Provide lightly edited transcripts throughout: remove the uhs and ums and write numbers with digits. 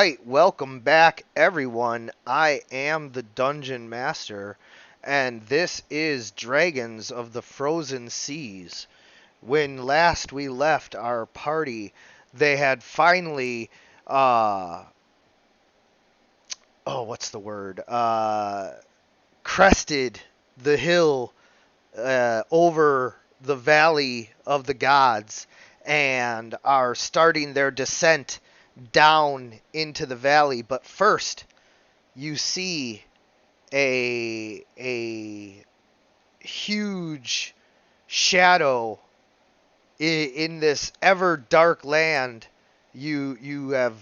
right, welcome back, everyone. I am the Dungeon Master, and this is Dragons of the Frozen Seas. When last we left our party, they had finally, uh, what's the word? Crested the hill over the Valley of the Gods and are starting their descent down into the valley. But first, you see a huge shadow in this ever dark land. You have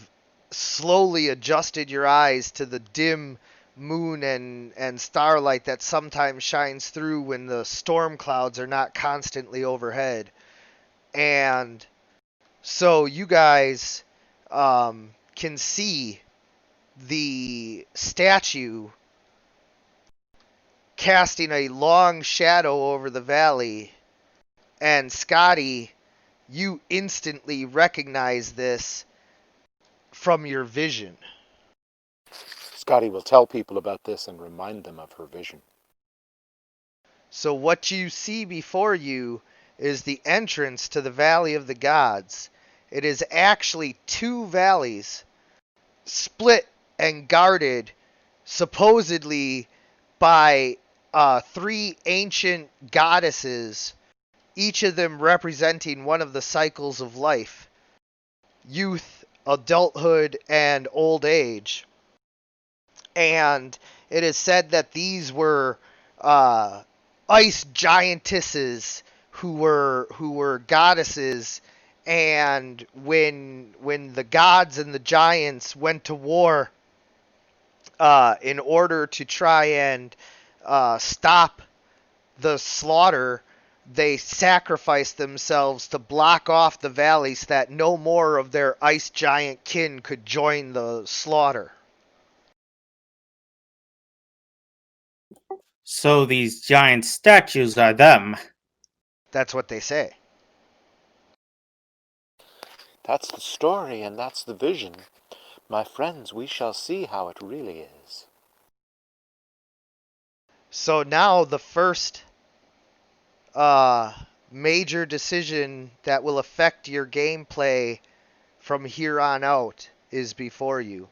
slowly adjusted your eyes to the dim moon and starlight that sometimes shines through when the storm clouds are not constantly overhead. And so you guys can see the statue casting a long shadow over the valley. And Scotty, you instantly recognize this from your vision. Scotty will tell people about this and remind them of her vision. So what you see before you is the entrance to the Valley of the Gods. It is actually two valleys split and guarded supposedly by three ancient goddesses, each of them representing one of the cycles of life: youth, adulthood, and old age. And it is said that these were ice giantesses who were goddesses, and when the gods and the giants went to war in order to try and stop the slaughter, they sacrificed themselves to block off the valley so that no more of their ice giant kin could join the slaughter. So these giant statues are them. That's what they say. That's the story and that's the vision. My friends, we shall see how it really is. So now the first uh, major decision that will affect your gameplay from here on out is before you.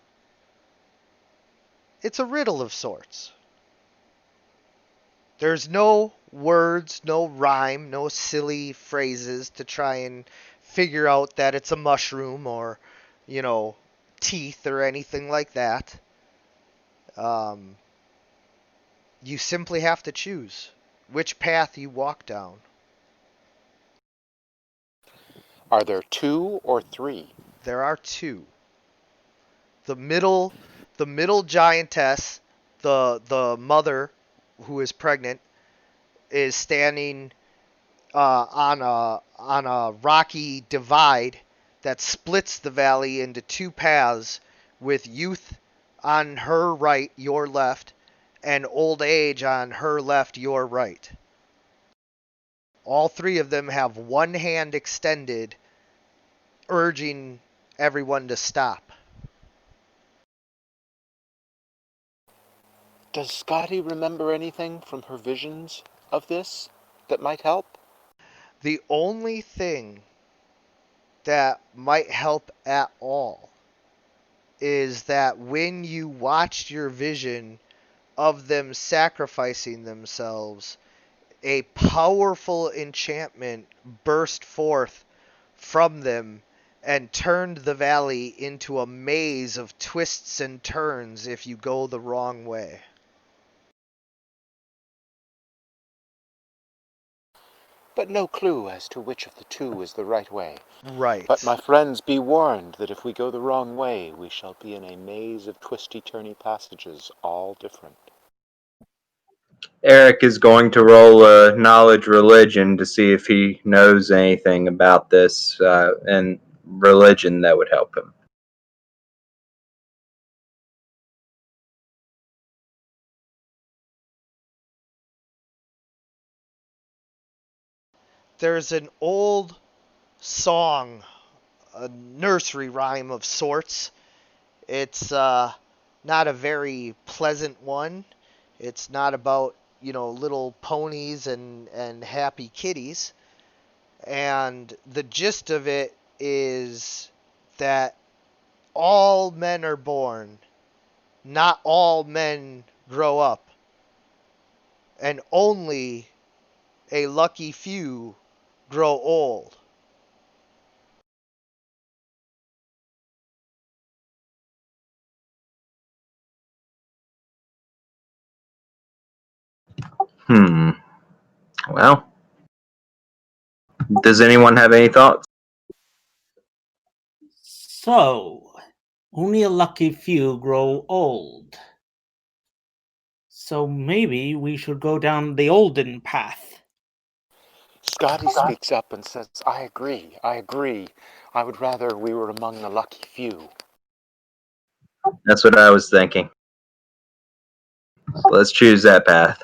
It's a riddle of sorts. There's no words, no rhyme, no silly phrases to try and figure out that it's a mushroom or, you know, teeth or anything like that. Um, you simply have to choose which path you walk down. Are there two or three? There are two. The middle, the middle giantess, the mother who is pregnant, is standing on a rocky divide that splits the valley into two paths, with youth on her right, your left, and old age on her left, your right. All three of them have one hand extended, urging everyone to stop. Does Scotty remember anything from her visions of this that might help? The only thing that might help at all is that when you watched your vision of them sacrificing themselves, a powerful enchantment burst forth from them and turned the valley into a maze of twists and turns if you go the wrong way. But no clue as to which of the two is the right way. Right. But my friends, be warned that if we go the wrong way, we shall be in a maze of twisty-turny passages, all different. Eric is going to roll a knowledge religion to see if he knows anything about this and religion that would help him. There's an old song, a nursery rhyme of sorts. It's not a very pleasant one. It's not about, little ponies and happy kitties. And the gist of it is that all men are born, not all men grow up, and only a lucky few grow old. Well, does anyone have any thoughts? So, only a lucky few grow old. So maybe we should go down the olden path. Scotty speaks up and says, I agree. I would rather we were among the lucky few. That's what I was thinking. So let's choose that path.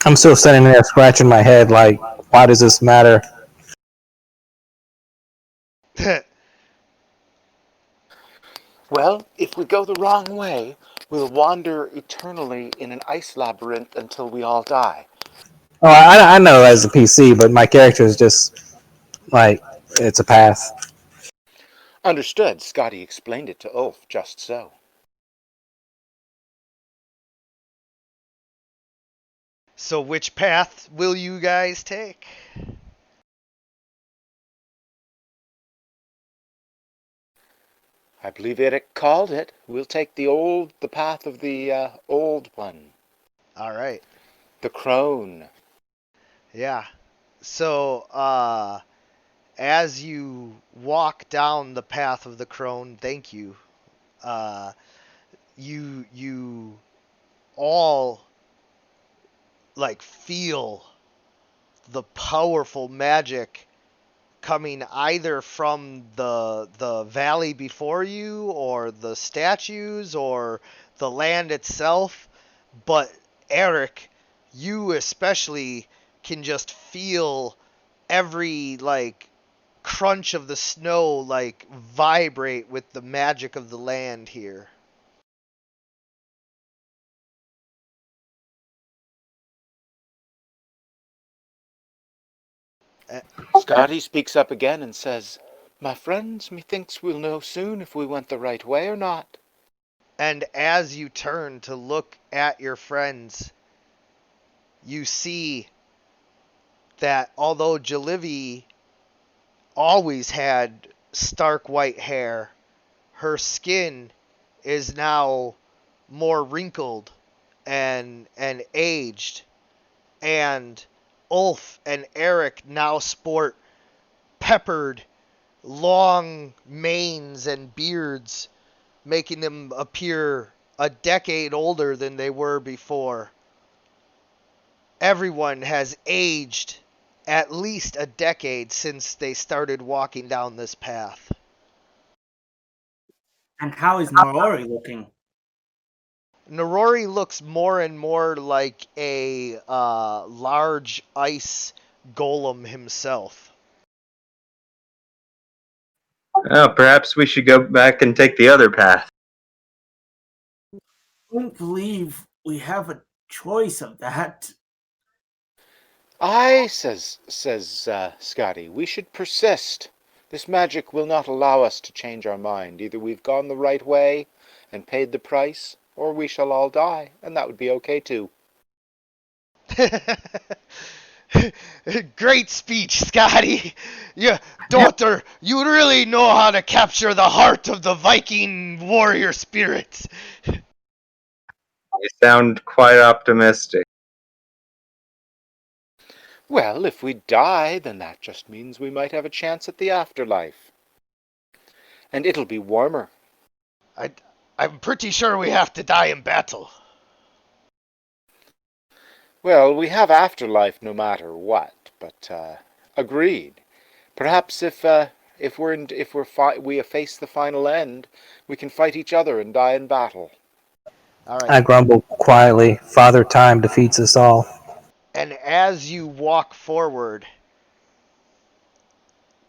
I'm still standing there scratching my head like, why does this matter? Well, if we go the wrong way, we'll wander eternally in an ice labyrinth until we all die. Oh, I know as a PC, but my character is just like, it's a path. Understood. Scotty explained it to Ulf just so. So which path will you guys take? I believe Eric called it. We'll take the path of the old one. All right. The crone. Yeah. So, as you walk down the path of the crone, thank you. You all like feel the powerful magic coming either from the valley before you or the statues or the land itself. But Eric, you especially can just feel every like crunch of the snow like vibrate with the magic of the land here. Scotty speaks up again and says, My friends, methinks we'll know soon if we went the right way or not. And as you turn to look at your friends, you see that although Jalivy always had stark white hair, her skin is now more wrinkled and aged, and Ulf and Eric now sport peppered long manes and beards, making them appear a decade older than they were before. Everyone has aged at least a decade since they started walking down this path. And how is Norori looking? Narori looks more and more like a large ice golem himself. Perhaps we should go back and take the other path. I don't believe we have a choice of that. Aye, says Scotty, we should persist. This magic will not allow us to change our mind. Either we've gone the right way and paid the price, or we shall all die, and that would be okay too. Great speech, Scotty. Yeah, daughter, you really know how to capture the heart of the Viking warrior spirit. You sound quite optimistic. Well, if we die, then that just means we might have a chance at the afterlife. And it'll be warmer. I'm pretty sure we have to die in battle. Well, we have afterlife no matter what, but agreed. Perhaps if we face the final end, we can fight each other and die in battle. All right. I grumble quietly, Father Time defeats us all. And as you walk forward,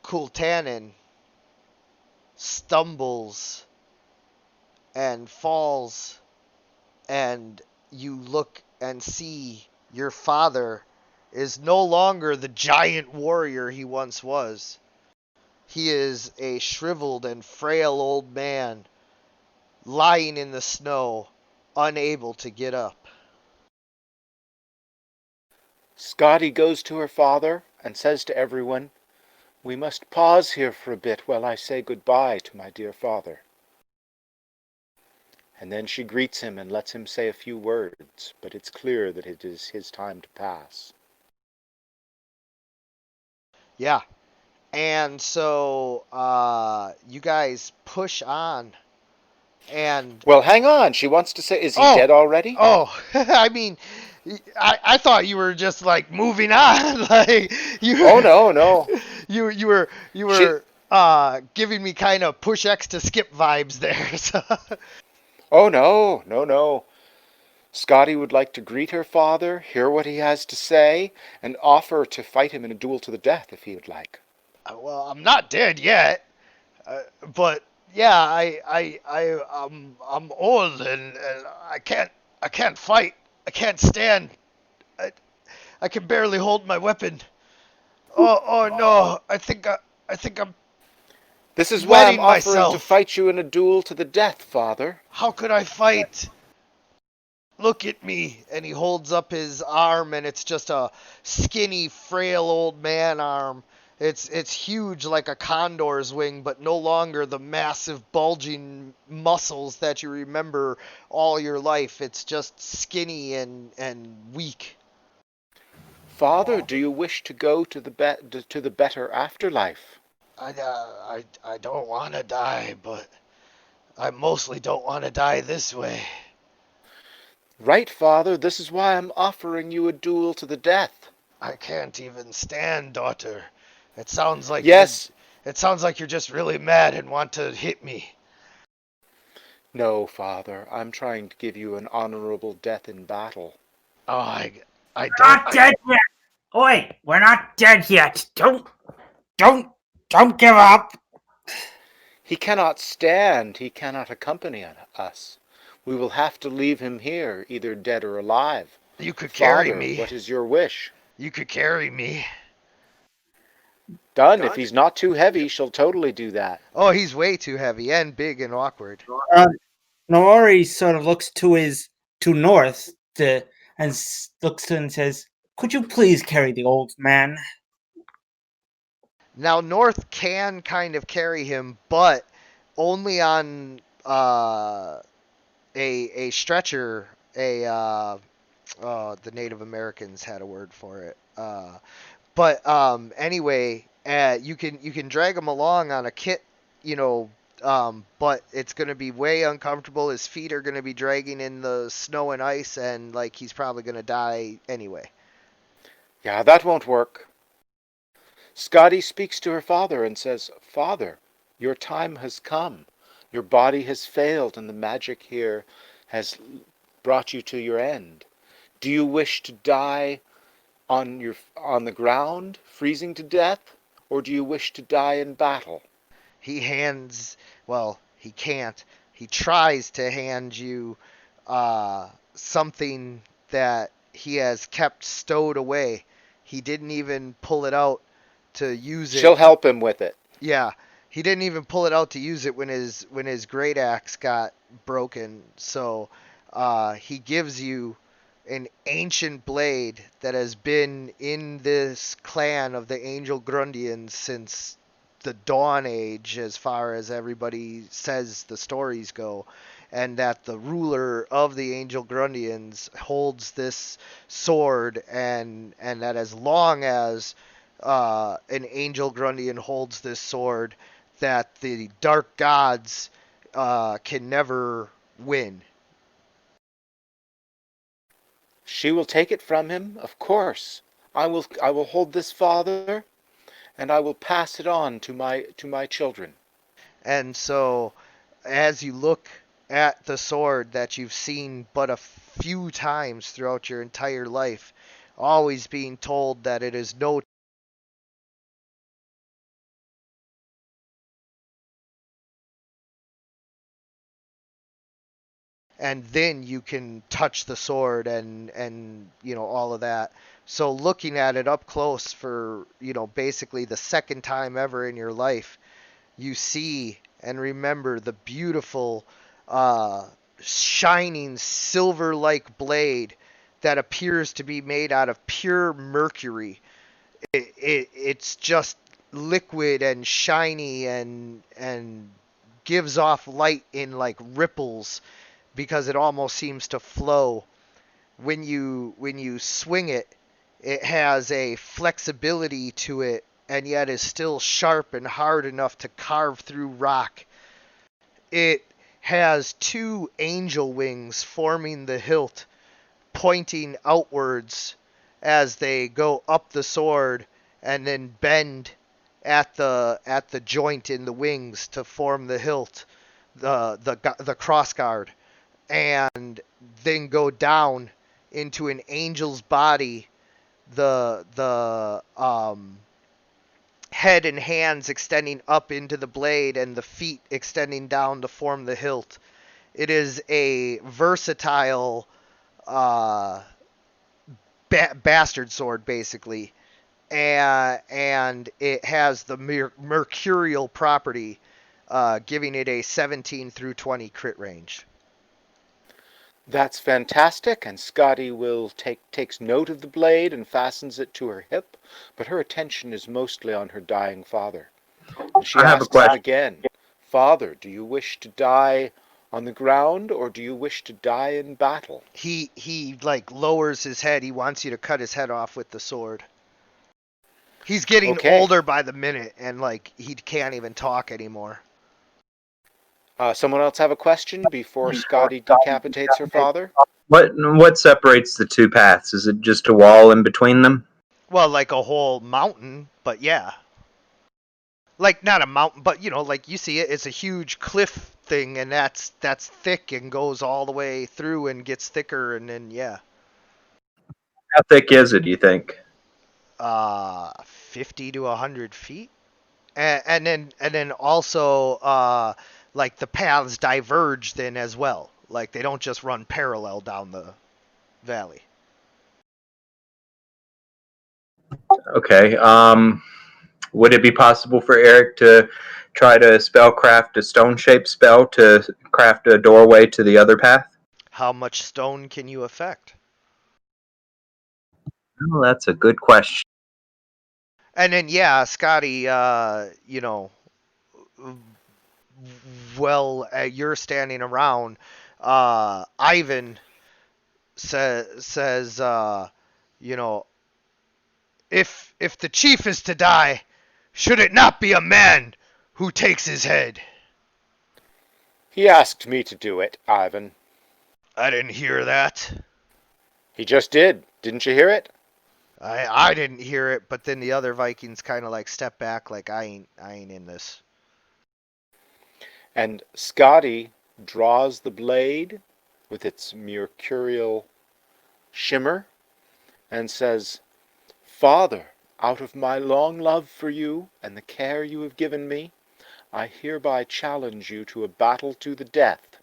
Kultanin stumbles and falls, and you look and see your father is no longer the giant warrior he once was. He is a shriveled and frail old man lying in the snow, unable to get up. Scotty goes to her father and says to everyone, "We must pause here for a bit while I say goodbye to my dear father." And then she greets him and lets him say a few words, but it's clear that it is his time to pass. Yeah. And so you guys push on. And Well, hang on. She wants to say, is he Oh! dead already? I mean, I thought you were just like moving on. Like you. Oh, no. You were giving me kind of push X to skip vibes there. So. Oh, no. Scotty would like to greet her father, hear what he has to say, and offer to fight him in a duel to the death if he would like. Well, I'm not dead yet, but yeah, I'm old and I can't fight. I can't stand. I can barely hold my weapon. Oh no! I think I'm This is why I'm wetting offering to myself. fight you in a duel to the death, father. How could I fight? Look at me. And he holds up his arm, and it's just a skinny, frail old man arm. It's huge like a condor's wing, but no longer the massive bulging muscles that you remember all your life. It's just skinny and weak. Father, do you wish to go to the better afterlife? I don't want to die, but I mostly don't want to die this way. Right, father, this is why I'm offering you a duel to the death. I can't even stand, daughter. It sounds like Yes. it sounds like you're just really mad and want to hit me. No, father, I'm trying to give you an honorable death in battle. Oh, I We're don't. not dead yet. Oi, we're not dead yet. Don't give up. He cannot stand, he cannot accompany us. We will have to leave him here, either dead or alive. You could carry Father, me. what is your wish? You could carry me. Done. If he's not too heavy, she'll totally do that. Oh, he's way too heavy and big and awkward. Nori sort of looks to north looks to and says, "Could you please carry the old man?" Now North can kind of carry him, but only on a stretcher. The Native Americans had a word for it. But anyway, you can drag him along on a kit, but it's gonna be way uncomfortable. His feet are gonna be dragging in the snow and ice, and like he's probably gonna die anyway. Yeah, that won't work. Scotty speaks to her father and says, "Father, your time has come. Your body has failed and the magic here has brought you to your end. Do you wish to die on the ground, freezing to death, or do you wish to die in battle?" He can't. He tries to hand you something that he has kept stowed away. He didn't even pull it out to use it. She'll help him with it. Yeah, he didn't even pull it out to use it when his great axe got broken. So he gives you an ancient blade that has been in this clan of the Angel Grundians since the Dawn Age, as far as everybody says the stories go, and that the ruler of the Angel Grundians holds this sword, and that as long as an Angel Grundian holds this sword, that the Dark Gods can never win. She will take it from him, of course. I will hold this, father, and I will pass it on to my children. And so, as you look at the sword that you've seen but a few times throughout your entire life, always being told that it is no and then you can touch the sword and all of that. So looking at it up close for basically the second time ever in your life, you see and remember the beautiful shining silver-like blade that appears to be made out of pure mercury. It's just liquid and shiny and gives off light in like ripples because it almost seems to flow. When you swing it, it has a flexibility to it and yet is still sharp and hard enough to carve through rock. It has two angel wings forming the hilt, pointing outwards as they go up the sword and then bend at the joint in the wings to form the hilt, the cross guard, and then go down into an angel's body, the head and hands extending up into the blade and the feet extending down to form the hilt. It is a versatile bastard sword, basically, and it has the mercurial property, giving it a 17 through 20 crit range. That's fantastic, and Scotty will takes note of the blade and fastens it to her hip, but her attention is mostly on her dying father. And she I have a asks question. again, "Father, do you wish to die on the ground, or do you wish to die in battle?" He like lowers his head. He wants you to cut his head off with the sword. He's getting Okay. older by the minute, and like he can't even talk anymore. Someone else have a question before Scotty decapitates her father? What separates the two paths? Is it just a wall in between them? Well, like a whole mountain, but yeah. Like not a mountain, but like you see it, it's a huge cliff thing, and that's thick and goes all the way through and gets thicker, and then yeah. How thick is it, do you think? 50 to 100 feet, and then also like the paths diverge then as well. Like they don't just run parallel down the valley. Okay. Would it be possible for Eric to try to spellcraft a stone-shaped spell to craft a doorway to the other path? How much stone can you affect? Well, that's a good question. And then yeah, Scotty, you're standing around. Ivan says, if the chief is to die, should it not be a man who takes his head? He asked me to do it, Ivan. I didn't hear that. He just did. Didn't you hear it? I didn't hear it, but then the other Vikings kind of like step back, like I ain't in this. And Scotty draws the blade with its mercurial shimmer and says, "Father, out of my long love for you and the care you have given me, I hereby challenge you to a battle to the death."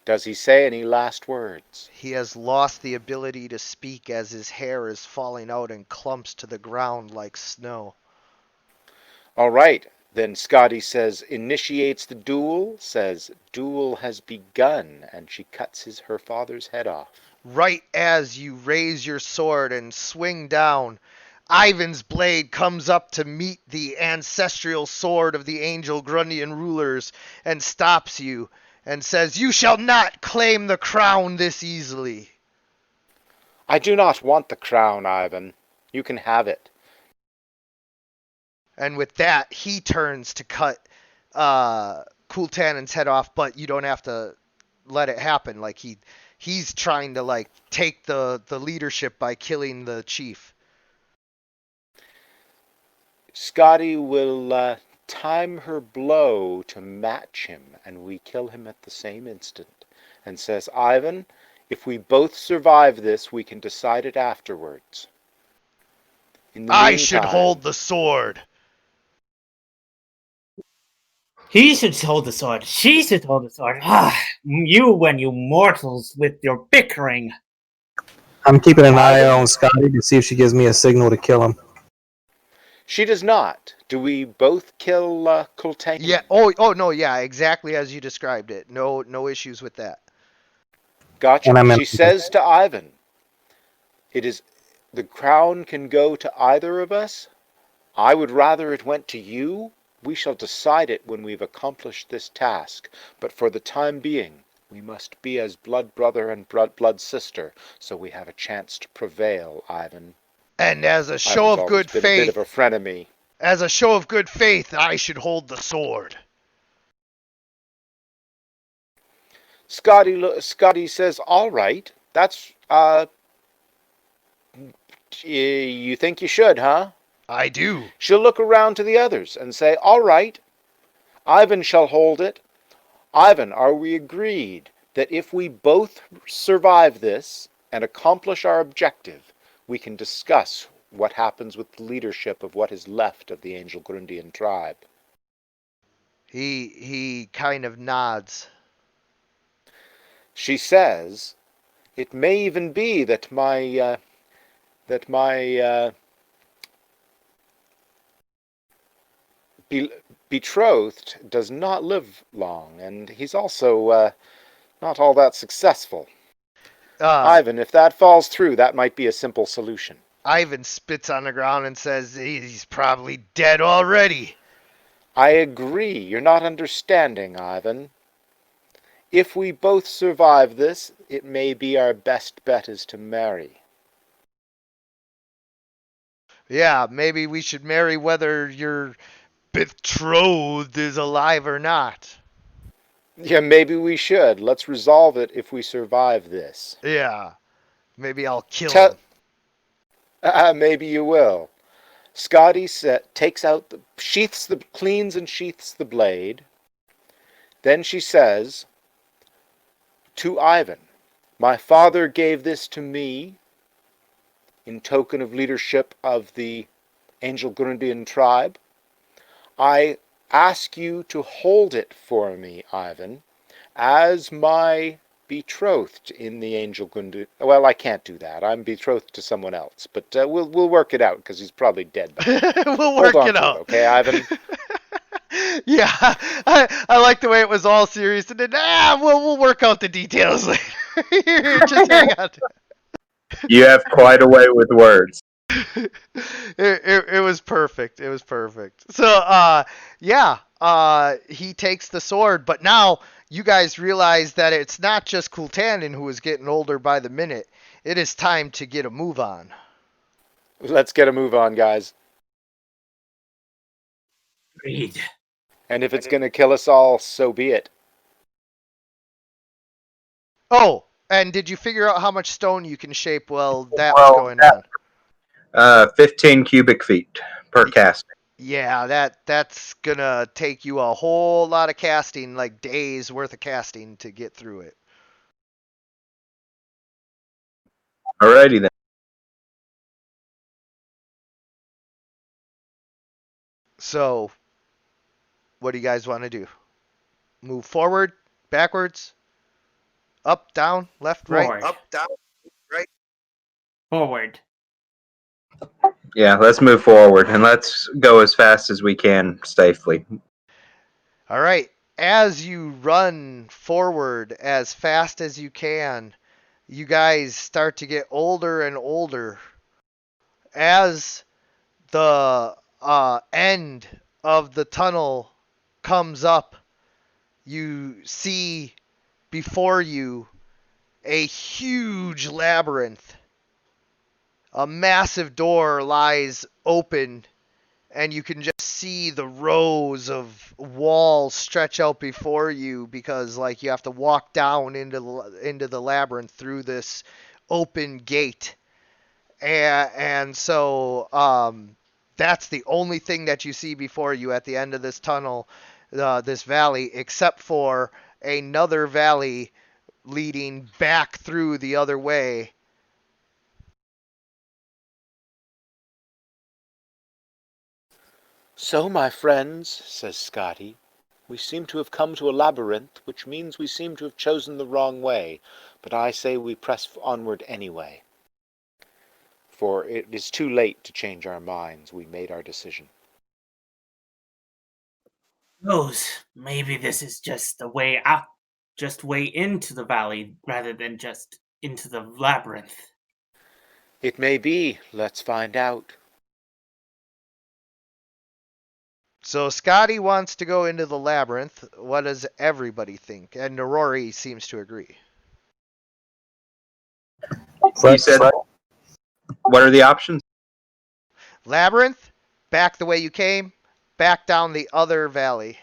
Does he say any last words? He has lost the ability to speak as his hair is falling out in clumps to the ground like snow. All right. Then Scotty says, initiates the duel, says, "Duel has begun," and she cuts her father's head off. Right as you raise your sword and swing down, Ivan's blade comes up to meet the ancestral sword of the Angel Grundian rulers and stops you and says, "You shall not claim the crown this easily." "I do not want the crown, Ivan. You can have it." And with that, he turns to cut Kultanen's head off, but you don't have to let it happen. Like he's trying to like take the leadership by killing the chief. Scotty will time her blow to match him, and we kill him at the same instant, and says, "Ivan, if we both survive this, we can decide it afterwards. In the I should meantime, hold the sword. He should hold the sword. She should hold the sword. Ah, you and you mortals with your bickering. I'm keeping an eye on Scotty to see if she gives me a signal to kill him. She does not. Do we both kill Kultain? Yeah. Oh no. Yeah. Exactly as you described it. No issues with that. Gotcha. And I'm in. She says to Ivan, "It is the crown can go to either of us. I would rather it went to you. We shall decide it when we've accomplished this task. But for the time being, we must be as blood brother and blood sister, so we have a chance to prevail, Ivan." And as a show Ivan's of always good been a bit of faith, a frenemy. I should hold the sword. Scotty says, "All right. That's you think you should, huh?" I do. She'll look around to the others and say, "All right. Ivan shall hold it. Ivan, are we agreed that if we both survive this and accomplish our objective, we can discuss what happens with the leadership of what is left of the Angel Grundian tribe?" He kind of nods. She says, "It may even be that my betrothed does not live long, and he's also not all that successful. Ivan, if that falls through, that might be a simple solution." Ivan spits on the ground and says, "He's probably dead already." "I agree. You're not understanding, Ivan. If we both survive this, it may be our best bet is to marry." Yeah, maybe we should marry whether your betrothed is alive or not. Yeah, maybe we should. Let's resolve it if we survive this. Yeah, maybe I'll kill him. Maybe you will. Scotty takes out cleans and sheaths the blade. Then she says to Ivan, "My father gave this to me in token of leadership of the Angel Grundian tribe. I ask you to hold it for me, Ivan, as my betrothed in the Angel Grundian." Well, I can't do that. I'm betrothed to someone else, but we'll work it out because he's probably dead by now. We'll Hold work on it to out. it, okay, Ivan? Yeah, I like the way it was all serious, and then we'll work out the details later. Here, just hang on. You have quite a way with words. It was perfect. It was perfect. So yeah, he takes the sword, but now you guys realize that it's not just Kultanin who is getting older by the minute. It is time to get a move on. Let's get a move on, guys. Agreed. And if it's going to kill us all, so be it. Oh, and did you figure out how much stone you can shape while that was going on? 15 cubic feet per cast. Yeah, that's gonna take you a whole lot of casting, like days worth of casting to get through it. Alrighty then. So, what do you guys want to do? Move forward, backwards, up, down, left, right? Forward. Up, down, right. Forward. Yeah, let's move forward and let's go as fast as we can safely. All right. As you run forward as fast as you can, you guys start to get older and older. As the end of the tunnel comes up, you see before you a huge labyrinth. A massive door lies open, and you can just see the rows of walls stretch out before you because like you have to walk down into the labyrinth through this open gate. And so that's the only thing that you see before you at the end of this tunnel, this valley, except for another valley leading back through the other way. "So, my friends," says Scotty, We seem to have come to a labyrinth, which means we seem to have chosen the wrong way, but I say we press onward anyway. For it is too late to change our minds. We made our decision. Knows, maybe this is just a way out, just way into the valley rather than just into the labyrinth. It may be. Let's find out. So Scotty wants to go into the labyrinth. What does everybody think? And Narori seems to agree. You said, what are the options? Labyrinth, back the way you came, back down the other valley.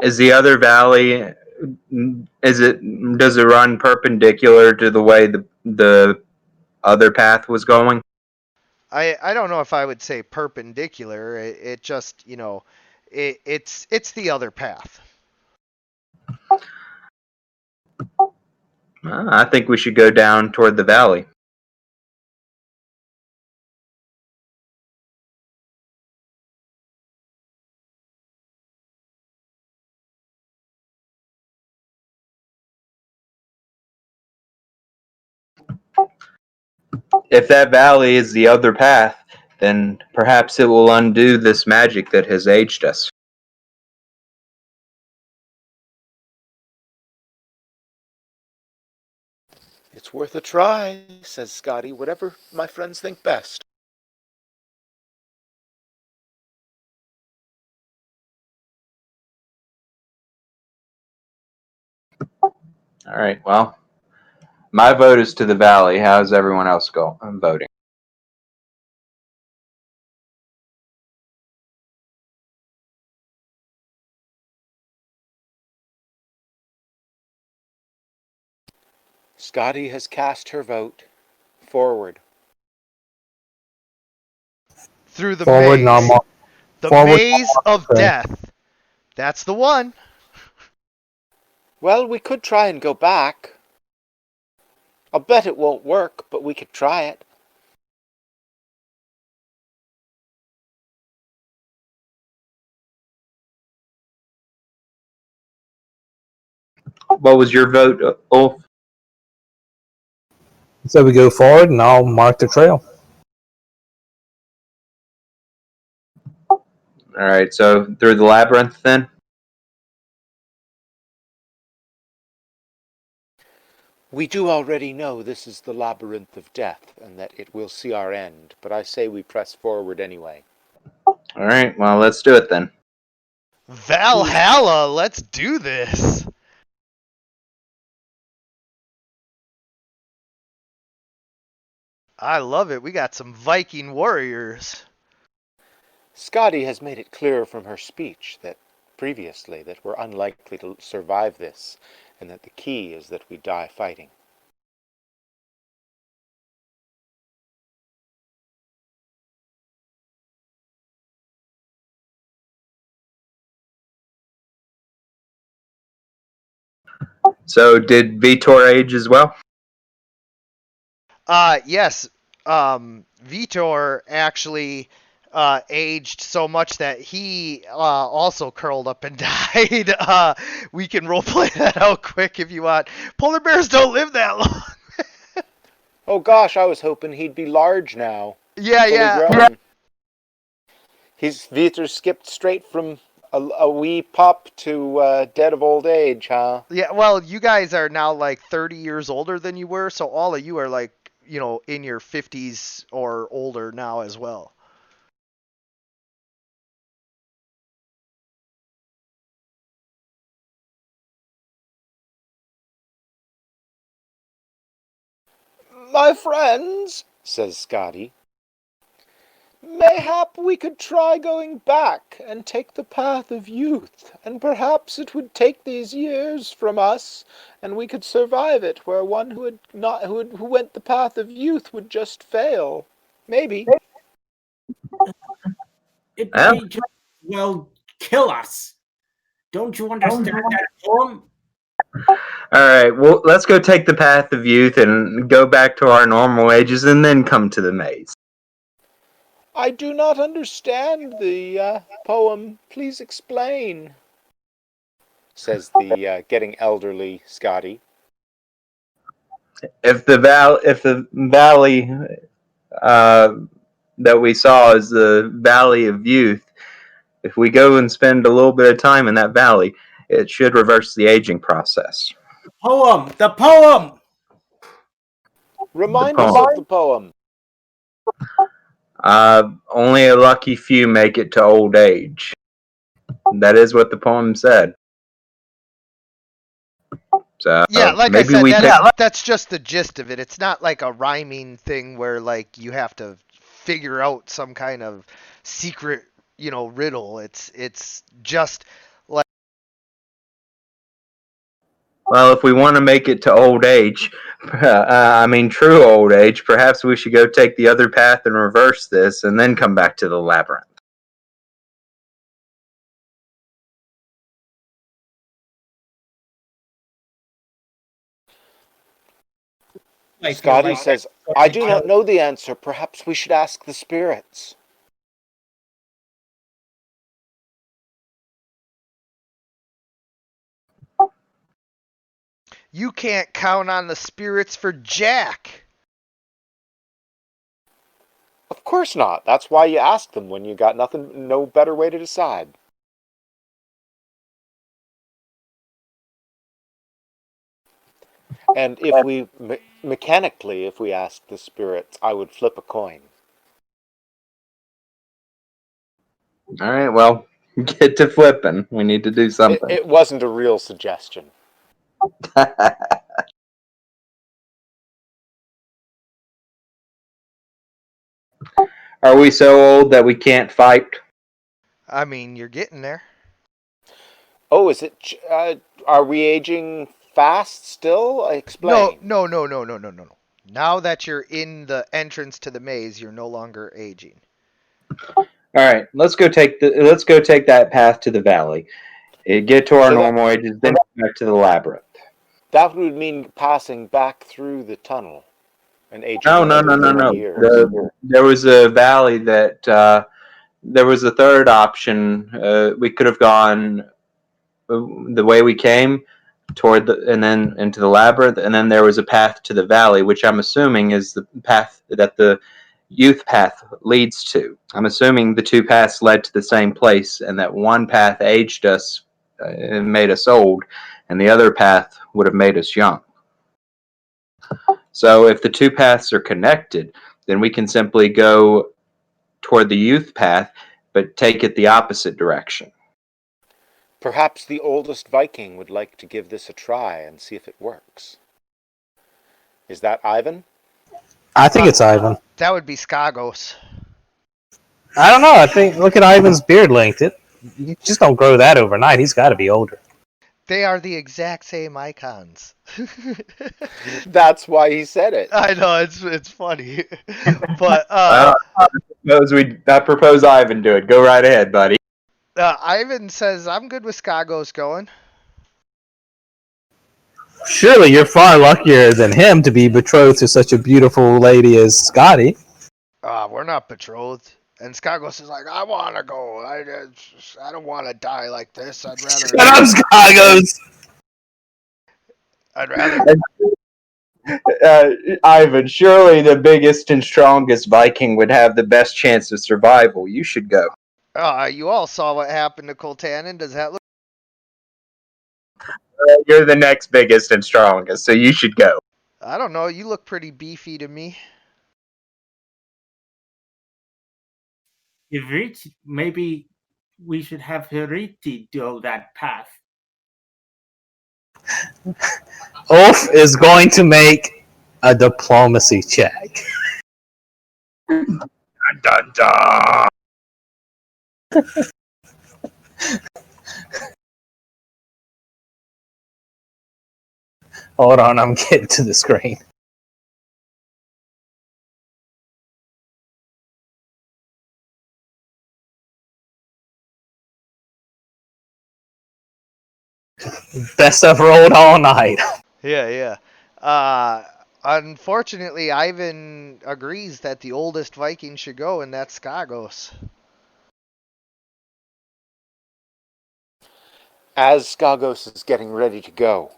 Is the other valley, does it run perpendicular to the way the other path was going? I don't know if I would say perpendicular. It just, it's the other path. I think we should go down toward the valley. If that valley is the other path, then perhaps it will undo this magic that has aged us. It's worth a try, says Scotty. Whatever my friends think best. All right, well, my vote is to the valley. How's everyone else voting? Scotty has cast her vote. Forward. Through the Forward, maze. normal. The Forward, maze of okay. death. That's the one. Well, we could try and go back. I'll bet it won't work, but we could try it. What was your vote, Ulf? So we go forward, and I'll mark the trail. All right, so through the labyrinth then? We do already know this is the labyrinth of death, and that it will see our end, but I say we press forward anyway. All right, well, let's do it then. Valhalla, let's do this. I love it. We got some Viking warriors. Scotty has made it clear from her speech that previously that we're unlikely to survive this, and that the key is that we die fighting. So did Vitor age as well? Yes. Vitor actually aged so much that he also curled up and died. We can roleplay that out quick if you want. Polar bears don't live that long. Oh gosh, I was hoping he'd be large now. Yeah, Fully yeah. grown. Vitor skipped straight from a wee pup to dead of old age, huh? Yeah, well, you guys are now like 30 years older than you were, so all of you are like, in your 50s or older now as well. My friends, says Scotty, mayhap we could try going back and take the path of youth, and perhaps it would take these years from us, and we could survive it, where one who went the path of youth would just fail. Maybe. It Yeah. may just well kill us. Don't you understand that, Tom? All right, well, let's go take the path of youth and go back to our normal ages and then come to the maze. I do not understand the poem. Please explain, says the getting elderly Scotty. If the valley that we saw is the Valley of Youth, if we go and spend a little bit of time in that valley, it should reverse the aging process. Poem! The poem! Remind us poem. of the poem. Only a lucky few make it to old age. That is what the poem said. So Yeah, like I maybe said, we that's just the gist of it. It's not like a rhyming thing where like you have to figure out some kind of secret, riddle. It's just like Well, if we want to make it to old age, true old age, perhaps we should go take the other path and reverse this and then come back to the labyrinth. Scotty says, I do not know the answer. Perhaps we should ask the spirits. you can't count on the spirits for jack. Of course not. That's why you ask them when you got no better way to decide. And if we, mechanically, if we ask the spirits, I would flip a coin. All right, well, get to flipping. We need to do something. It wasn't a real suggestion. Are we so old that we can't fight? I mean, you're getting there. Oh, is it? Are we aging fast still? Explain. No. Now that you're in the entrance to the maze, you're no longer aging. All right, let's go take that path to the valley. Get to our normal ages, then back to the labyrinth. That would mean passing back through the tunnel and aging. No. There was a valley that there was a third option. We could have gone the way we came and then into the labyrinth, and then there was a path to the valley, which I'm assuming is the path that the youth path leads to. I'm assuming the two paths led to the same place, and that one path aged us and made us old, and the other path would have made us young. So if the two paths are connected, then we can simply go toward the youth path, but take it the opposite direction. Perhaps the oldest Viking would like to give this a try and see if it works. Is that Ivan? I think it's Ivan. That would be Skagos. I don't know. I think look at Ivan's beard length. You just don't grow that overnight. He's got to be older. They are the exact same icons. That's why he said it. I know, it's funny. But I propose Ivan do it. Go right ahead, buddy. Ivan says, I'm good with Skagos going. Surely you're far luckier than him to be betrothed to such a beautiful lady as Scotty. We're not betrothed. And Skagos is like, I want to go. I don't want to die like this. I'd rather... Shut up, Skagos! I'd rather... Ivan, surely the biggest and strongest Viking would have the best chance of survival. You should go. You all saw what happened to Coltanon. Does that look... You're the next biggest and strongest, so you should go. I don't know. You look pretty beefy to me. Maybe we should have Hiriti do that path. Ulf is going to make a diplomacy check. Dun, dun, dun. Hold on, I'm getting to the screen. Best I've rolled all night. Yeah. Unfortunately, Ivan agrees that the oldest Viking should go, and that's Skagos. As Skagos is getting ready to go,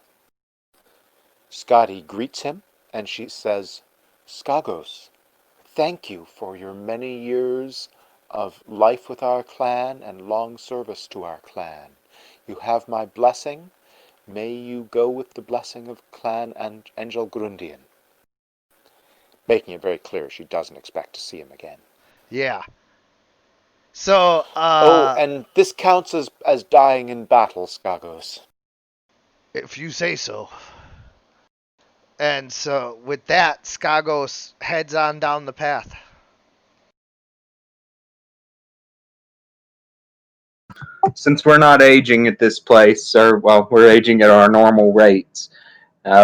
Scotty greets him, and she says, Skagos, thank you for your many years of life with our clan and long service to our clan. You have my blessing. May you go with the blessing of Clan and Angel Grundian. Making it very clear she doesn't expect to see him again. Yeah. So, Oh, and this counts as dying in battle, Skagos. if you say so. And so, with that, Skagos heads on down the path. Since we're not aging at this place, or well, we're aging at our normal rates,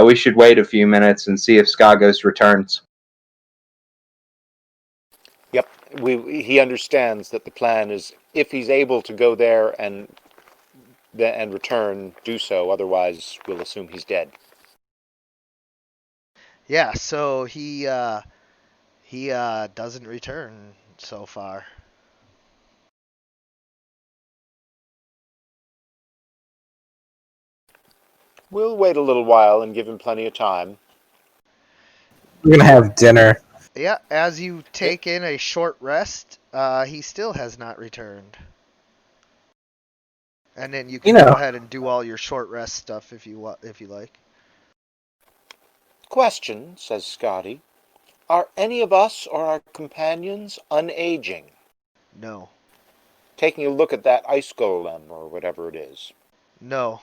we should wait a few minutes and see if Skagos returns. Yep, he understands that the plan is, if he's able to go there and return, do so. Otherwise, we'll assume he's dead. Yeah, so he doesn't return so far. We'll wait a little while and give him plenty of time. We're gonna have dinner. Yeah, as you take in a short rest, he still has not returned. And then you can go ahead and do all your short rest stuff if you like. Question, says Scotty. Are any of us or our companions unaging? No. Taking a look at that ice golem or whatever it is. No.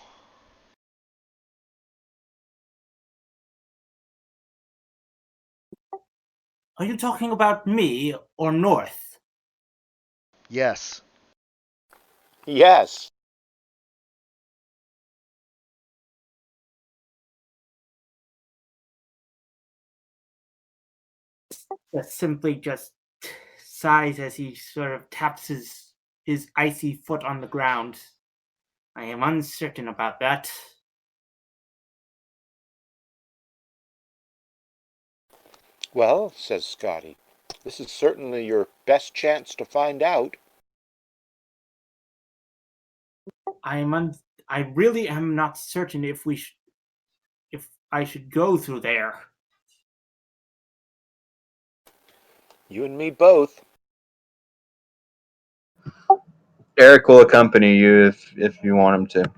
Are you talking about me or North? Yes. Yes. That simply just sighs as he sort of taps his icy foot on the ground. I am uncertain about that. Well, says Scotty, this is certainly your best chance to find out. I really am not certain if I should go through there. You and me both. Eric will accompany you if you want him to.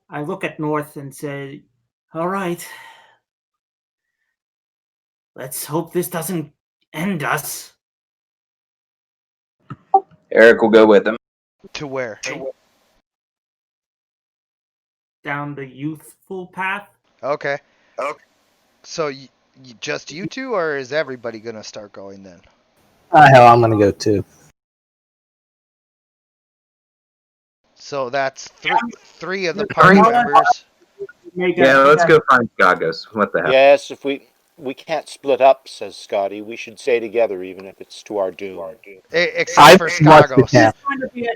I look at North and say, all right. Let's hope this doesn't end us. Eric will go with him. To where? Down the youthful path. Okay. So just you two, or is everybody gonna start going then? Hell, I'm gonna go too. So that's three of the party members. Yeah, let's go find Skagos. What the hell? Yes, if we can't split up, says Scotty. We should stay together even if it's to our doom. Except for Skagos. Yeah.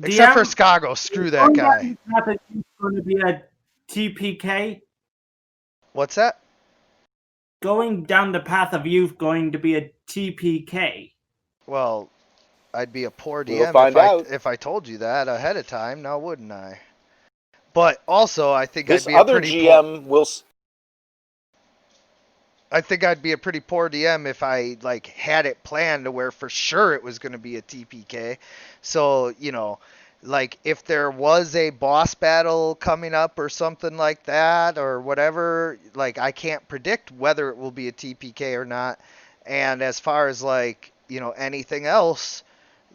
Except for Skagos. Screw that guy. It's going to be a TPK. What's that? Going down the path of youth going to be a TPK. Well, I'd be a poor We'll DM find out. if I told you that ahead of time, now wouldn't I? But also, I think This I'd be a other pretty GM will. I think I'd be a pretty poor DM if I like had it planned to where for sure it was going to be a TPK. So, like if there was a boss battle coming up or something like that or whatever, like I can't predict whether it will be a TPK or not. And as far as like, anything else,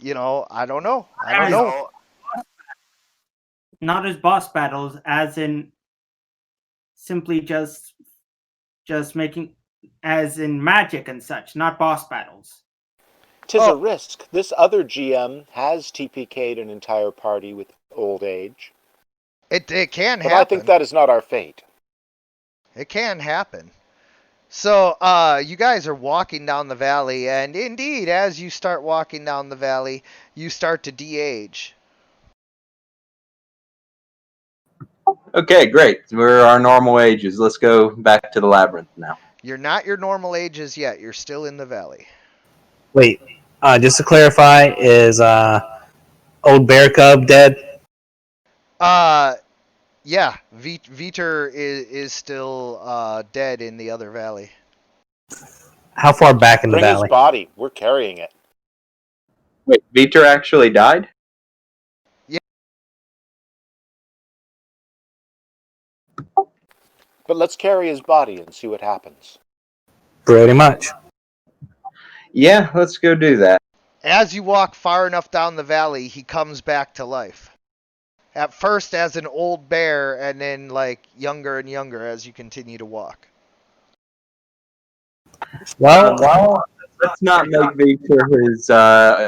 I don't know. I don't know. Not as boss battles, as in simply just making, as in magic and such, not boss battles. 'Tis a risk. This other GM has TPK'd an entire party with old age. It can But happen. I think that is not our fate. It can happen. So, you guys are walking down the valley, and indeed, as you start walking down the valley, you start to de-age. Okay, great. We're our normal ages. Let's go back to the labyrinth now. You're not your normal ages yet. You're still in the valley. Wait, just to clarify, is old bear cub dead? Yeah, Viter is still dead in the other valley. How far back in the Bring his valley? body. We're carrying it. Wait, Viter actually died? But let's carry his body and see what happens. Pretty much. Yeah, let's go do that. As you walk far enough down the valley, he comes back to life. At first as an old bear, and then like younger and younger as you continue to walk. Well, Let's not make Viter his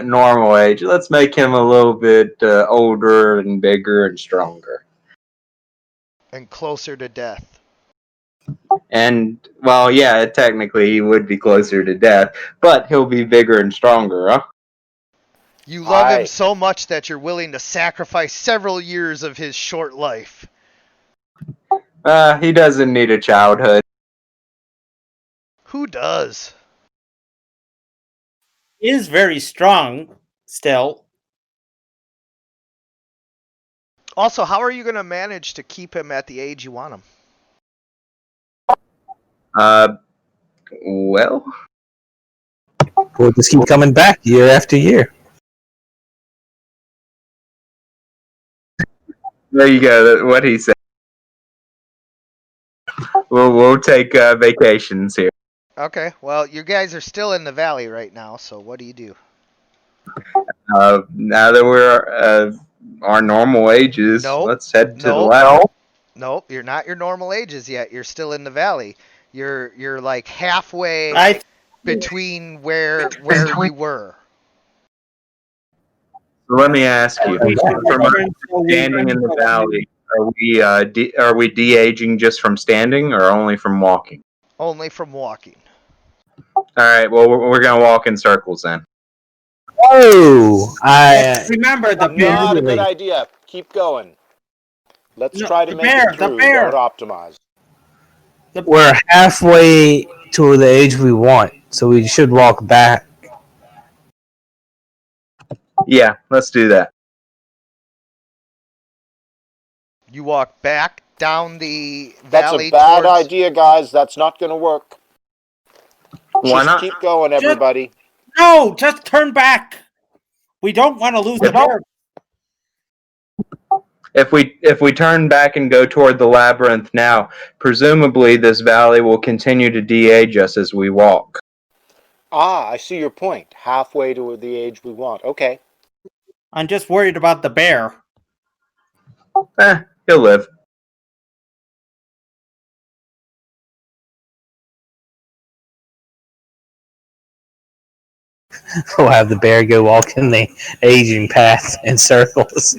normal age. Let's make him a little bit older and bigger and stronger. And closer to death. And, well, yeah, technically he would be closer to death, but he'll be bigger and stronger, huh? You love Aye. him so much that you're willing to sacrifice several years of his short life. He doesn't need a childhood. Who does? He is very strong still. Also, how are you going to manage to keep him at the age you want him? Well, we'll just keep coming back year after year. there you go. What he said. We'll take vacations here. Okay, well, you guys are still in the valley right now, so what do you do? Now that we're our normal ages, Nope. let's head to the Nope. lab. Nope, you're not your normal ages yet. You're still in the valley. You're like halfway between where you were. So let me ask you, from standing in the valley, are we de-aging just from standing or only from walking? Only from walking. All right, well, we're going to walk in circles then. Oh, Remember the bear. Not a good idea. Keep going. Let's No, try to the make bear, it the through. bear. Don't optimize. we're halfway to the age we want, so we should walk back. Yeah, let's do that. You walk back down the That's valley a bad towards... idea, guys. That's not going to work. Why Just not? keep going, everybody. No, just turn back. We don't want to lose the bear. If we turn back and go toward the labyrinth now, presumably this valley will continue to de-age us as we walk. Ah, I see your point. Halfway to the age we want. Okay. I'm just worried about the bear. He'll live. We'll have the bear go walking the aging path in circles.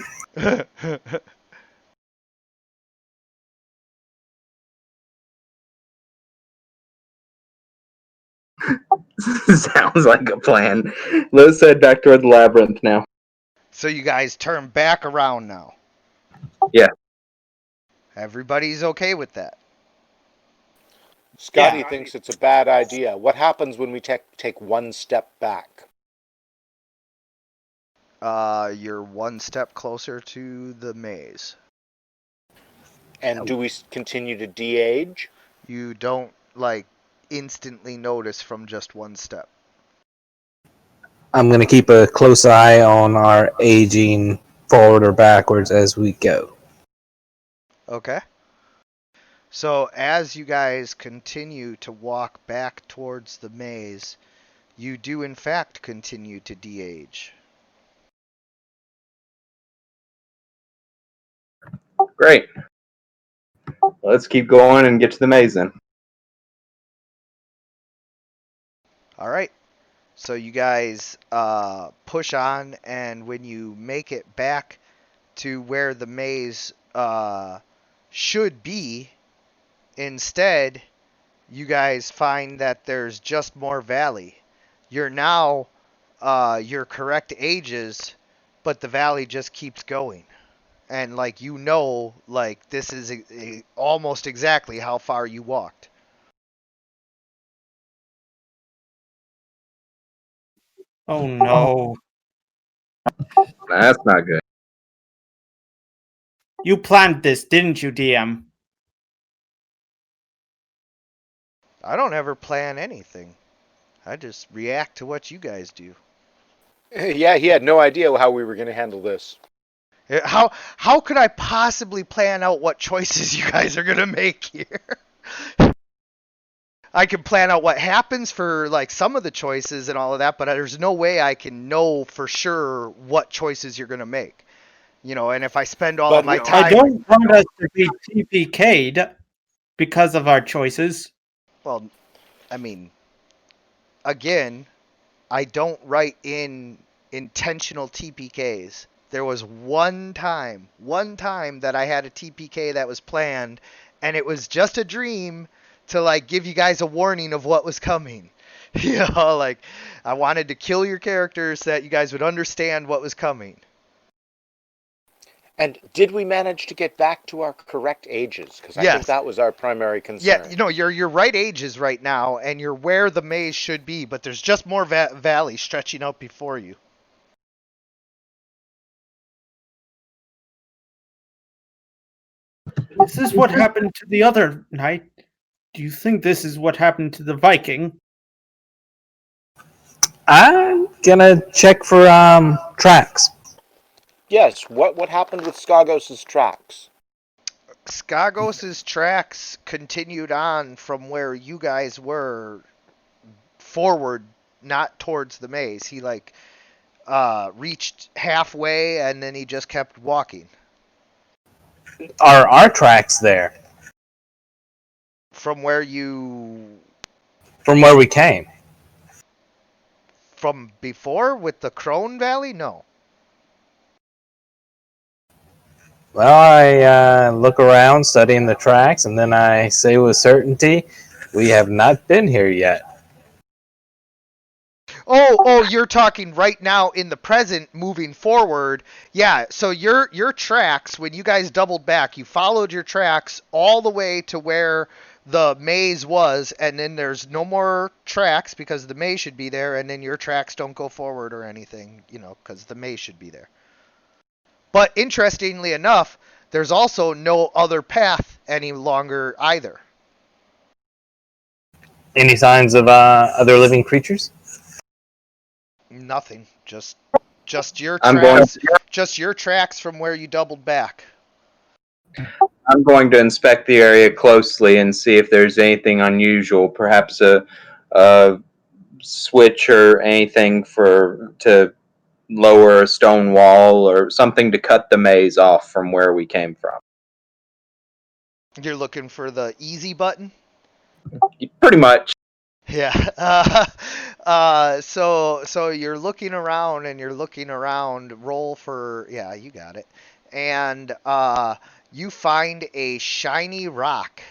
Sounds like a plan. Let's head back toward the labyrinth now. So you guys turn back around now. Yeah. Everybody's okay with that. Scotty thinks it's a bad idea. What happens when we take one step back? You're one step closer to the maze. And do we continue to de-age? You don't, like, instantly notice from just one step. I'm going to keep a close eye on our aging forward or backwards as we go. Okay. So as you guys continue to walk back towards the maze, you do in fact continue to de-age. Great. Let's keep going and get to the maze then. Alright. So you guys push on, and when you make it back to where the maze should be, instead, you guys find that there's just more valley. You're now your correct ages, but the valley just keeps going. and like like this is almost exactly how far you walked. Oh no. That's not good. You planned this, didn't you, DM? I don't ever plan anything. I just react to what you guys do. Yeah, he had no idea how we were going to handle this. How could I possibly plan out what choices you guys are gonna make here? I can plan out what happens for like some of the choices and all of that, but there's no way I can know for sure what choices you're gonna make. And if I spend all of But my I time, don't want us to be TPK'd because of our choices. well, I mean, again, I don't write in intentional TPKs. There was one time that I had a TPK that was planned, and it was just a dream to like give you guys a warning of what was coming. Like I wanted to kill your characters so that you guys would understand what was coming. And did we manage to get back to our correct ages? Because I think Yes. that was our primary concern. Yeah, you're right ages right now, and you're where the maze should be, but there's just more valley stretching out before you. This is what happened to the other knight. Do you think this is what happened to the Viking? I'm gonna check for tracks. Yes, what happened with Skagos' tracks? Skagos' tracks continued on from where you guys were forward, not towards the maze. He like reached halfway and then he just kept walking. Are our tracks there From where you from where we came? from before with the Crone Valley? No. Well, I look around studying the tracks, and then I say with certainty, we have not been here yet. Oh, you're talking right now in the present, moving forward. Yeah, so your tracks, when you guys doubled back, you followed your tracks all the way to where the maze was, and then there's no more tracks because the maze should be there, and then your tracks don't go forward or anything, because the maze should be there. But interestingly enough, there's also no other path any longer either. Any signs of other living creatures? Nothing. Just your I'm going. tracks. Just your tracks from where you doubled back. I'm going to inspect the area closely and see if there's anything unusual. Perhaps a switch or anything to lower a stone wall or something to cut the maze off from where we came from. You're looking for the easy button? Pretty much. Yeah. So you're looking around and you're looking around. Roll for yeah, you got it. And you find a shiny rock.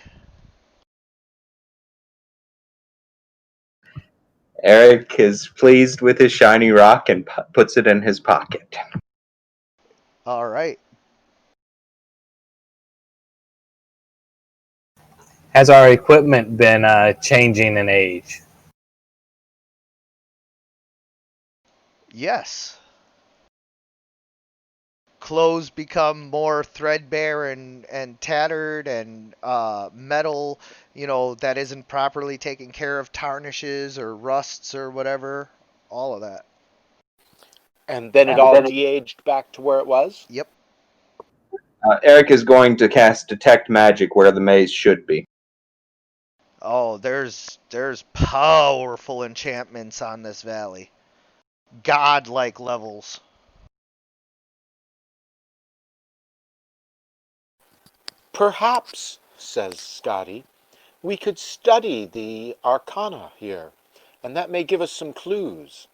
Eric is pleased with his shiny rock and puts it in his pocket. All right. Has our equipment been changing in age? Yes. Clothes become more threadbare and tattered, and metal, that isn't properly taken care of tarnishes or rusts or whatever. All of that. And then it all de-aged back to where it was? Yep. Eric is going to cast Detect Magic where the maze should be. Oh, there's powerful enchantments on this valley. Godlike levels. Perhaps, says Scotty, we could study the arcana here, and that may give us some clues.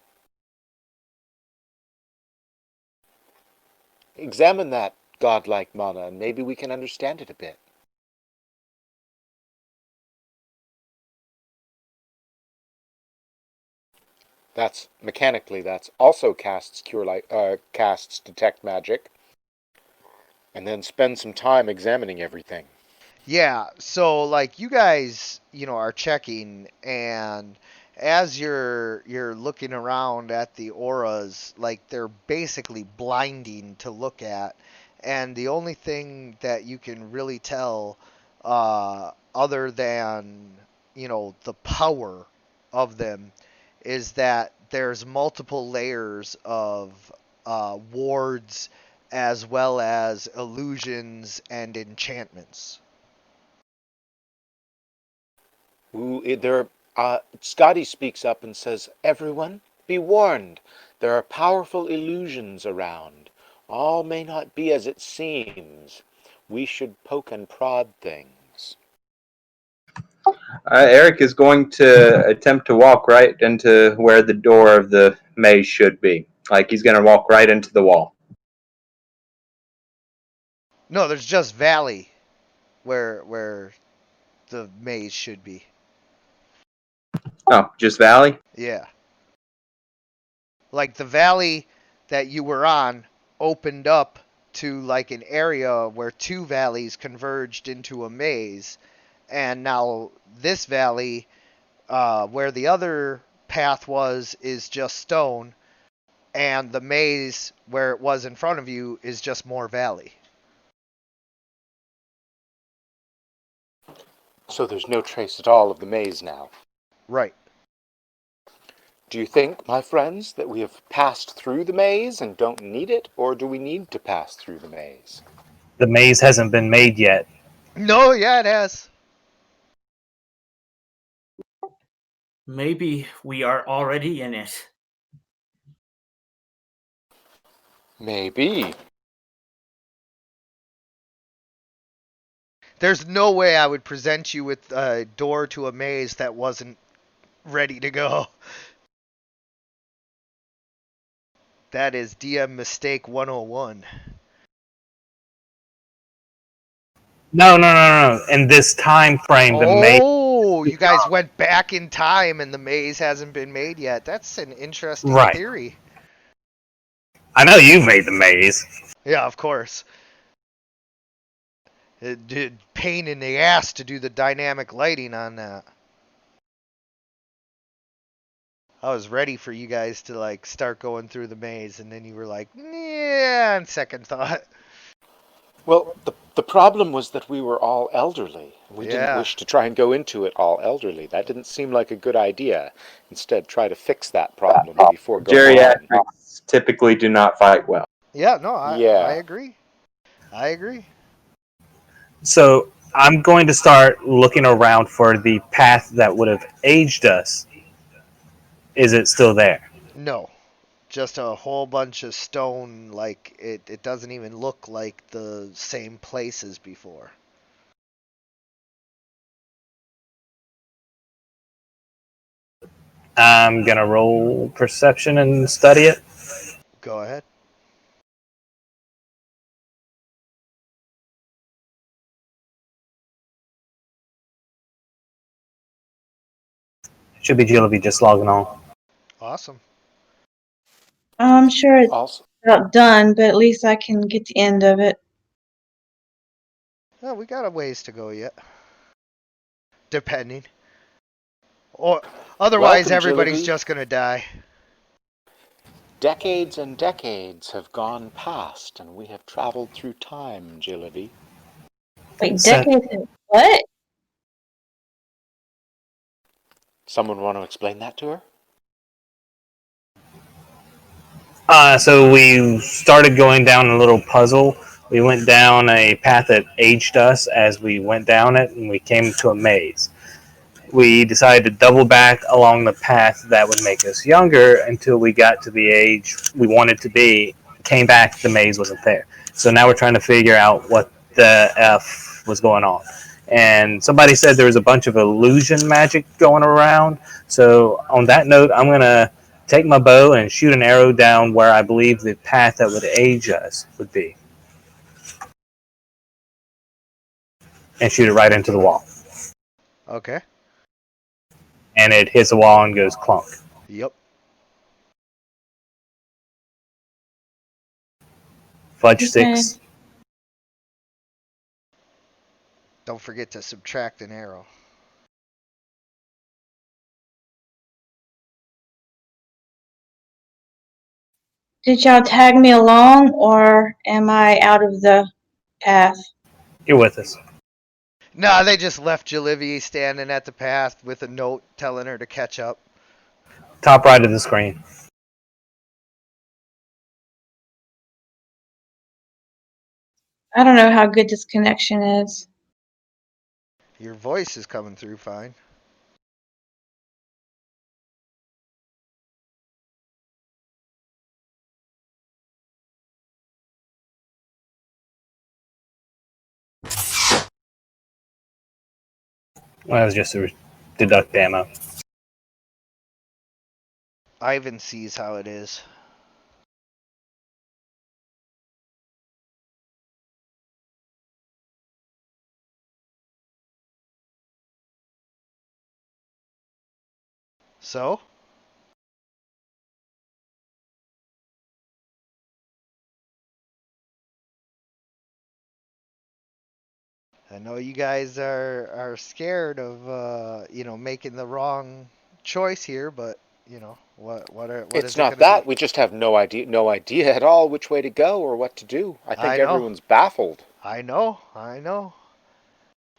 Examine that godlike mana, and maybe we can understand it a bit. That's mechanically. That's also casts casts detect magic, And then spend some time examining everything. Yeah, so like you guys, are checking, and as you're looking around at the auras, like they're basically blinding to look at, and the only thing that you can really tell, other than the power of them, is that there's multiple layers of wards as well as illusions and enchantments. Scotty speaks up and says, "Everyone, be warned. There are powerful illusions around. All may not be as it seems. We should poke and prod things." Eric is going to attempt to walk right into where the door of the maze should be. Like he's going to walk right into the wall. No, there's just valley where the maze should be. Oh, just valley? Yeah. Like the valley that you were on opened up to like an area where two valleys converged into a maze, and now this valley, where the other path was, is just stone, and the maze where it was in front of you is just more valley. So there's no trace at all of the maze now. Right. Do you think, my friends, that we have passed through the maze and don't need it, or do we need to pass through the maze? The maze hasn't been made yet. No, yeah, it has. Maybe we are already in it. Maybe. There's no way I would present you with a door to a maze that wasn't ready to go. That is DM mistake 101. No. In this time frame, the maze. Oh, you guys went back in time and the maze hasn't been made yet. That's an interesting Right. theory. I know you made the maze. Yeah, of course. It did pain in the ass to do the dynamic lighting on that. I was ready for you guys to like start going through the maze, and then you were like, yeah, on second thought. Well, the problem was that we were all elderly. We Yeah. didn't wish to try and go into it all elderly. That didn't seem like a good idea. Instead, try to fix that problem before going on. Geriatrics typically do not fight well. Yeah, no, I Yeah. agree. I agree. So I'm going to start looking around for the path that would have aged us. Is it still there? No. Just a whole bunch of stone, like it doesn't even look like the same place as before. I'm going to roll perception and study it. Go ahead. Should be Jillaby just logging on. Awesome. I'm sure it's Also, about done, but at least I can get the end of it. Oh, we got a ways to go yet. Depending. Or otherwise Welcome, everybody's Jillaby. just gonna die. decades and decades have gone past, and we have traveled through time, Jillaby. Wait, So- decades of what? Someone want to explain that to her? So we started going down a little puzzle. We went down a path that aged us as we went down it, and we came to a maze. We decided to double back along the path that would make us younger until we got to the age we wanted to be. Came back, the maze wasn't there. So now we're trying to figure out what the F was going on. And somebody said there was a bunch of illusion magic going around. So on that note, I'm going to take my bow and shoot an arrow down where I believe the path that would age us would be. And shoot it right into the wall. Okay. And it hits the wall and goes clunk. Yep. Fudge Okay. sticks. Don't forget to subtract an arrow. Did y'all tag me along, or am I out of the path? You're with us. Nah, they just left Jalivia standing at the path with a note telling her to catch up. Top right of the screen. I don't know how good this connection is. Your voice is coming through fine. Well, that was just to deduct ammo. Ivan sees how it is. So? I know you guys are scared of making the wrong choice here, but what is It's it not gonna be? that. We just have no idea at all which way to go or what to do. I think I know. everyone's baffled. I know.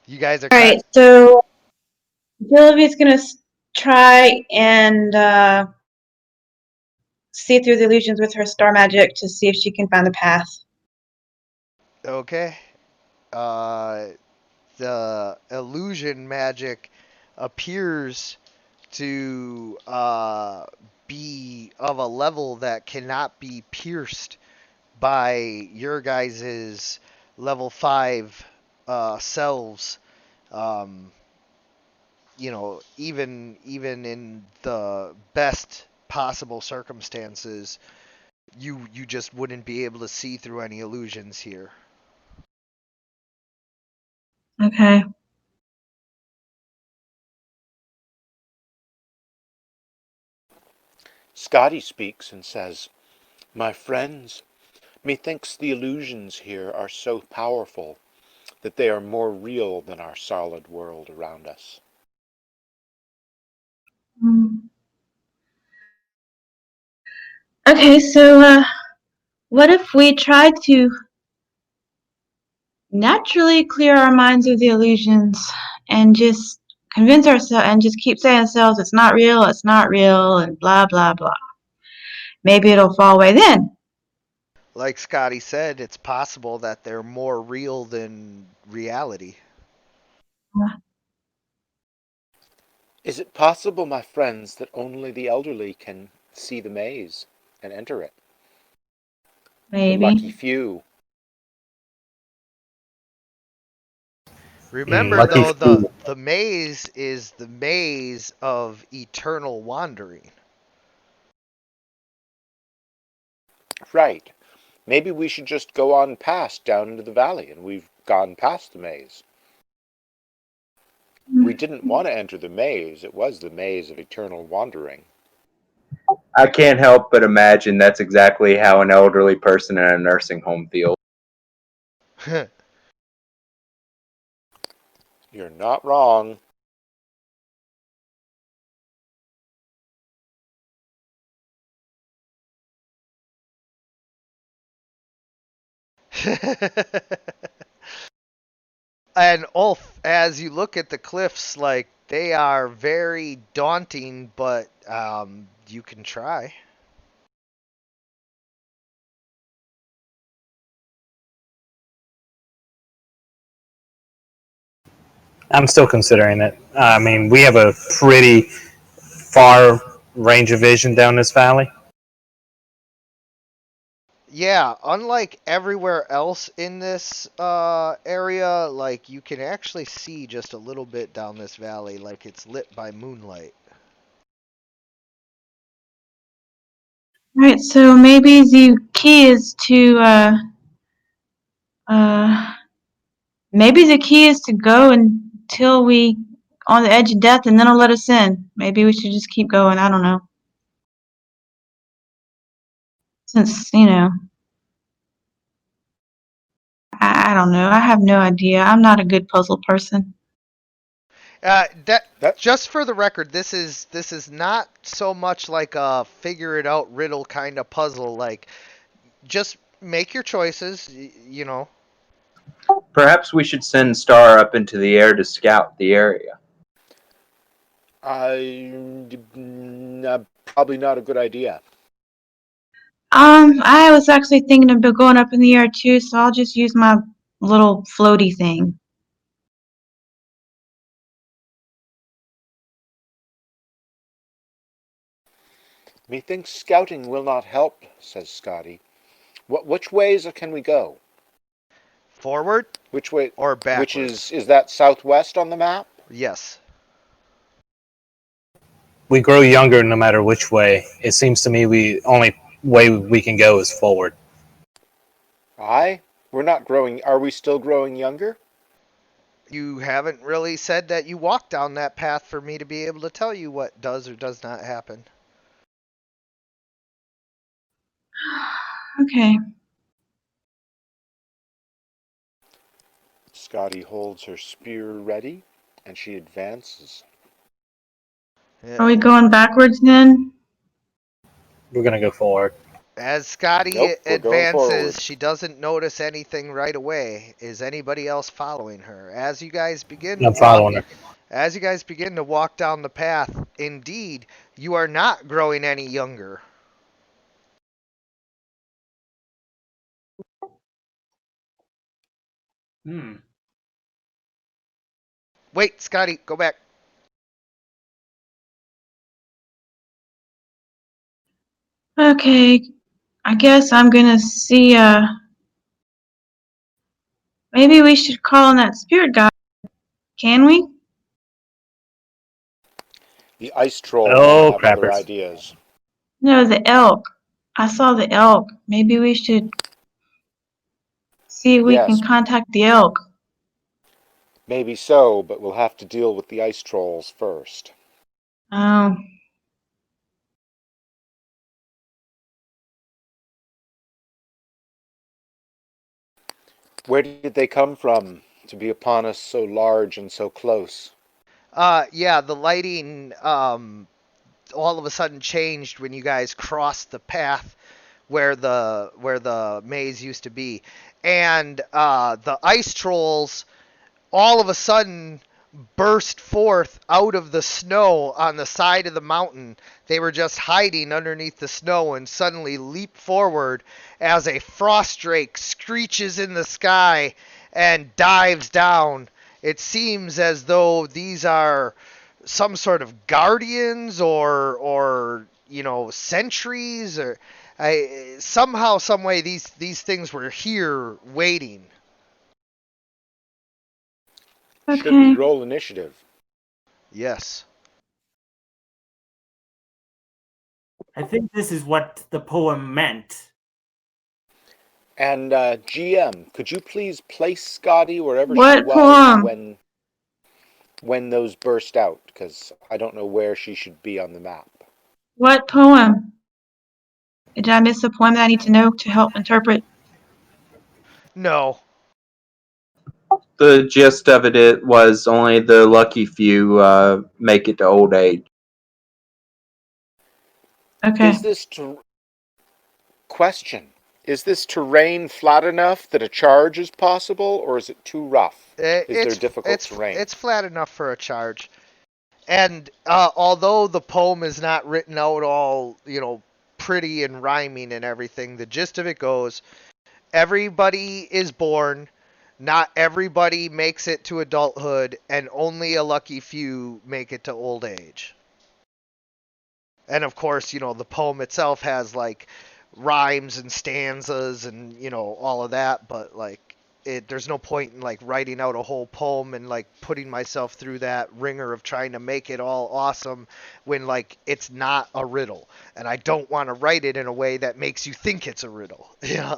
You guys are Alright, so Jillivy's gonna try and see through the illusions with her star magic to see if she can find the path. okay. The illusion magic appears to be of a level that cannot be pierced by your guys's level 5 selves. Um, even in the best possible circumstances, you just wouldn't be able to see through any illusions here. Okay. Scotty speaks and says, "My friends, methinks the illusions here are so powerful that they are more real than our solid world around us." Okay, so what if we try to naturally clear our minds of the illusions and just convince ourselves and just keep saying to ourselves, it's not real, and blah, blah, blah. Maybe it'll fall away then. Like Scotty said, it's possible that they're more real than reality. Is it possible, my friends, that only the elderly can see the maze and enter it? The lucky Maybe. few. Remember Lucky though, fool. the maze is the maze of eternal wandering. Right. Maybe we should just go on past down into the valley, and we've gone past the maze. We didn't want to enter the maze. It was the maze of eternal wandering. I can't help but imagine that's exactly how an elderly person in a nursing home feels. You're not wrong. And Ulf, as you look at the cliffs, like they are very daunting, but you can try. I'm still considering it. I mean, we have a pretty far range of vision down this valley. Yeah, unlike everywhere else in this area, like you can actually see just a little bit down this valley, like it's lit by moonlight. Right, so maybe the key is to maybe the key is to go until we on the edge of death, and then it'll let us in. Maybe we should just keep going. I don't know. Since I don't know. I have no idea. I'm not a good puzzle person. That Just for the record, this is not so much like a figure it out riddle kind of puzzle. Like, just make your choices. You know. Perhaps we should send Star up into the air to scout the area. probably not a good idea. I was actually thinking about going up in the air too, so I'll just use my little floaty thing. Methinks scouting will not help, says Scotty. Which ways can we go? Forward Which way? or Which backwards? is that southwest on the map? Yes. We grow younger no matter which way. It seems to me the only way we can go is forward. Aye? We're not growing. Are we still growing younger? You haven't really said that you walked down that path for me to be able to tell you what does or does not happen. Okay. Scotty holds her spear ready, and she advances. Are we going backwards then? We're gonna go forward. As Scotty Nope, we're going forward. advances, she doesn't notice anything right away. Is anybody else following her? As you guys begin to I'm following her. As you guys begin to walk down the path, indeed, you are not growing any younger. Wait, Scotty, go back. Okay. I guess I'm gonna see, maybe we should call on that spirit guy. Can we? The ice troll Oh, may have other crappers. ideas. No, the elk. I saw the elk. Maybe we should see if we Yes. can contact the elk. Maybe so, but we'll have to deal with the ice trolls first. Oh. Where did they come from to be upon us so large and so close? Yeah, the lighting all of a sudden changed when you guys crossed the path where the maze used to be, and the ice trolls all of a sudden burst forth out of the snow on the side of the mountain. They were just hiding underneath the snow and suddenly leap forward as a frost drake screeches in the sky and dives down. It seems as though these are some sort of guardians or sentries, or somehow some way these things were here waiting. Should we Okay. roll initiative? Yes. I think this is what the poem meant. And GM, could you please place Scotty wherever she What was poem? when those burst out? Because I don't know where she should be on the map. What poem? Did I miss a poem that I need to know to help interpret? No. The gist of it was only the lucky few make it to old age. Okay. Question. Is this terrain flat enough that a charge is possible, or is it too rough? Is there difficult terrain? It's flat enough for a charge. And although the poem is not written out all, pretty and rhyming and everything, the gist of it goes, everybody is born, not everybody makes it to adulthood, and only a lucky few make it to old age. And of course, the poem itself has like rhymes and stanzas and all of that, but like there's no point in like writing out a whole poem and like putting myself through that ringer of trying to make it all awesome when like it's not a riddle, and I don't want to write it in a way that makes you think it's a riddle. Yeah.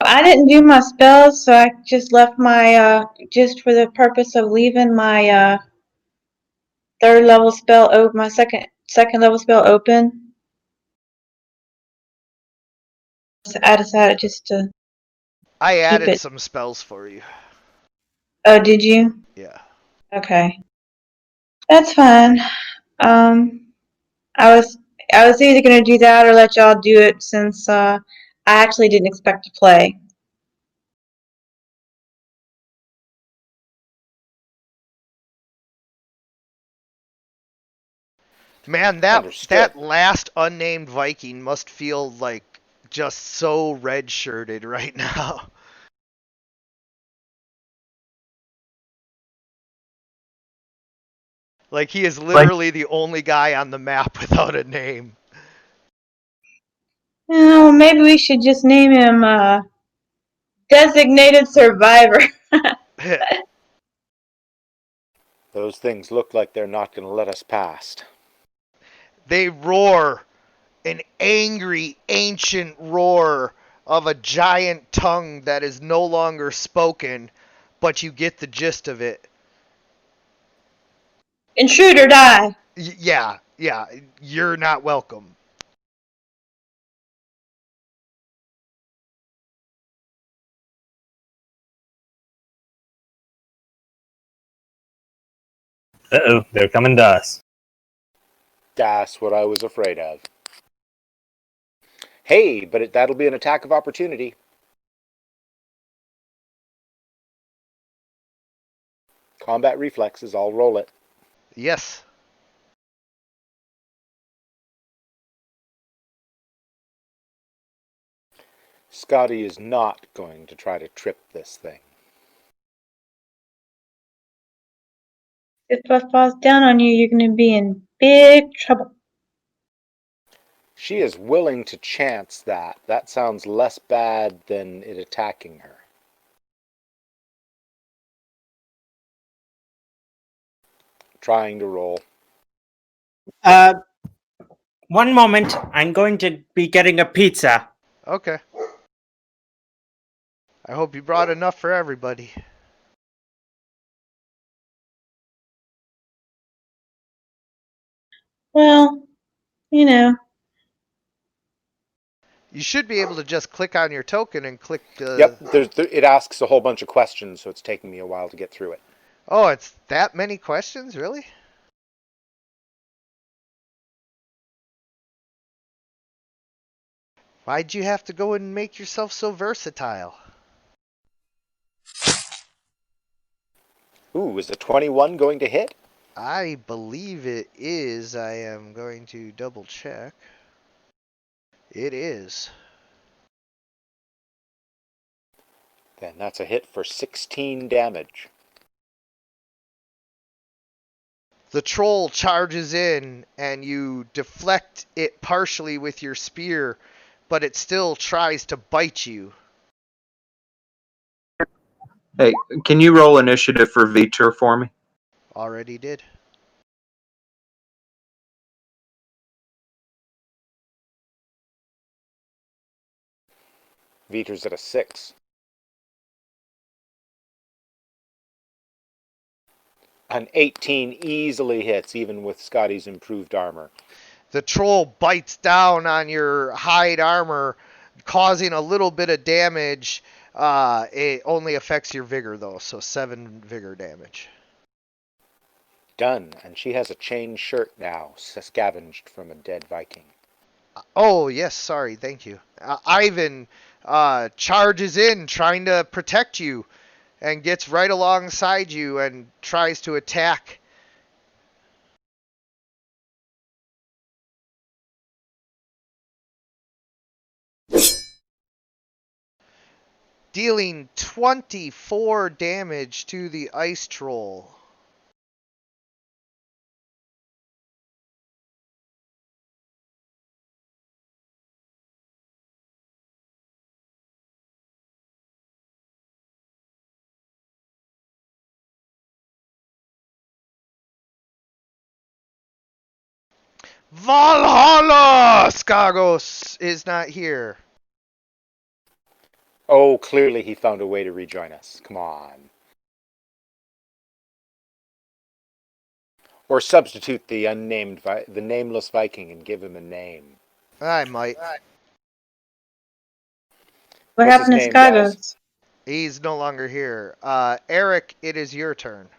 I didn't do my spells, so I just left my, just for the purpose of leaving my, third level spell open, my second level spell open. I decided just to I keep added it. some spells for you. Oh, did you? Yeah. Okay. That's fine. Um, I was I was either gonna do that or let y'all do it since I actually didn't expect to play. Man, that Understood. last unnamed Viking must feel like just so red-shirted right now. Like he is literally the only guy on the map without a name. Oh, maybe we should just name him Designated Survivor. Those things look like they're not going to let us past. They roar, an angry, ancient roar of a giant tongue that is no longer spoken, but you get the gist of it. Intruder die. Yeah, you're not welcome. Uh-oh, they're coming to us. That's what I was afraid of. Hey, but that'll be an attack of opportunity. Combat reflexes, I'll roll it. Yes. Scotty is not going to try to trip this thing. If Puff falls down on you, you're gonna be in big trouble. She is willing to chance that. That sounds less bad than it attacking her. Trying to roll. One moment. I'm going to be getting a pizza. Okay. I hope you brought enough for everybody. Well, you know. You should be able to just click on your token and click Yep, it asks a whole bunch of questions, so it's taking me a while to get through it. Oh, it's that many questions? Really? Why'd you have to go and make yourself so versatile? Ooh, is a 21 going to hit? I believe it is. I am going to double check. It is. Then that's a hit for 16 damage. The troll charges in and you deflect it partially with your spear, but it still tries to bite you. Hey, can you roll initiative for Vitor for me? Already did. Vitor's at a 6. An 18 easily hits, even with Scotty's improved armor. The troll bites down on your hide armor, causing a little bit of damage. It only affects your vigor, though, so 7 vigor damage. Done, and she has a chain shirt now, scavenged from a dead Viking. Oh, yes, sorry, thank you. Ivan charges in, trying to protect you, and gets right alongside you and tries to attack. Dealing 24 damage to the ice troll. Valhalla! Skagos is not here. Oh, clearly he found a way to rejoin us. Come on. Or substitute the the nameless Viking and give him a name. I might. What What's his happened to name, guys? Skagos? He's no longer here. Eric, it is your turn.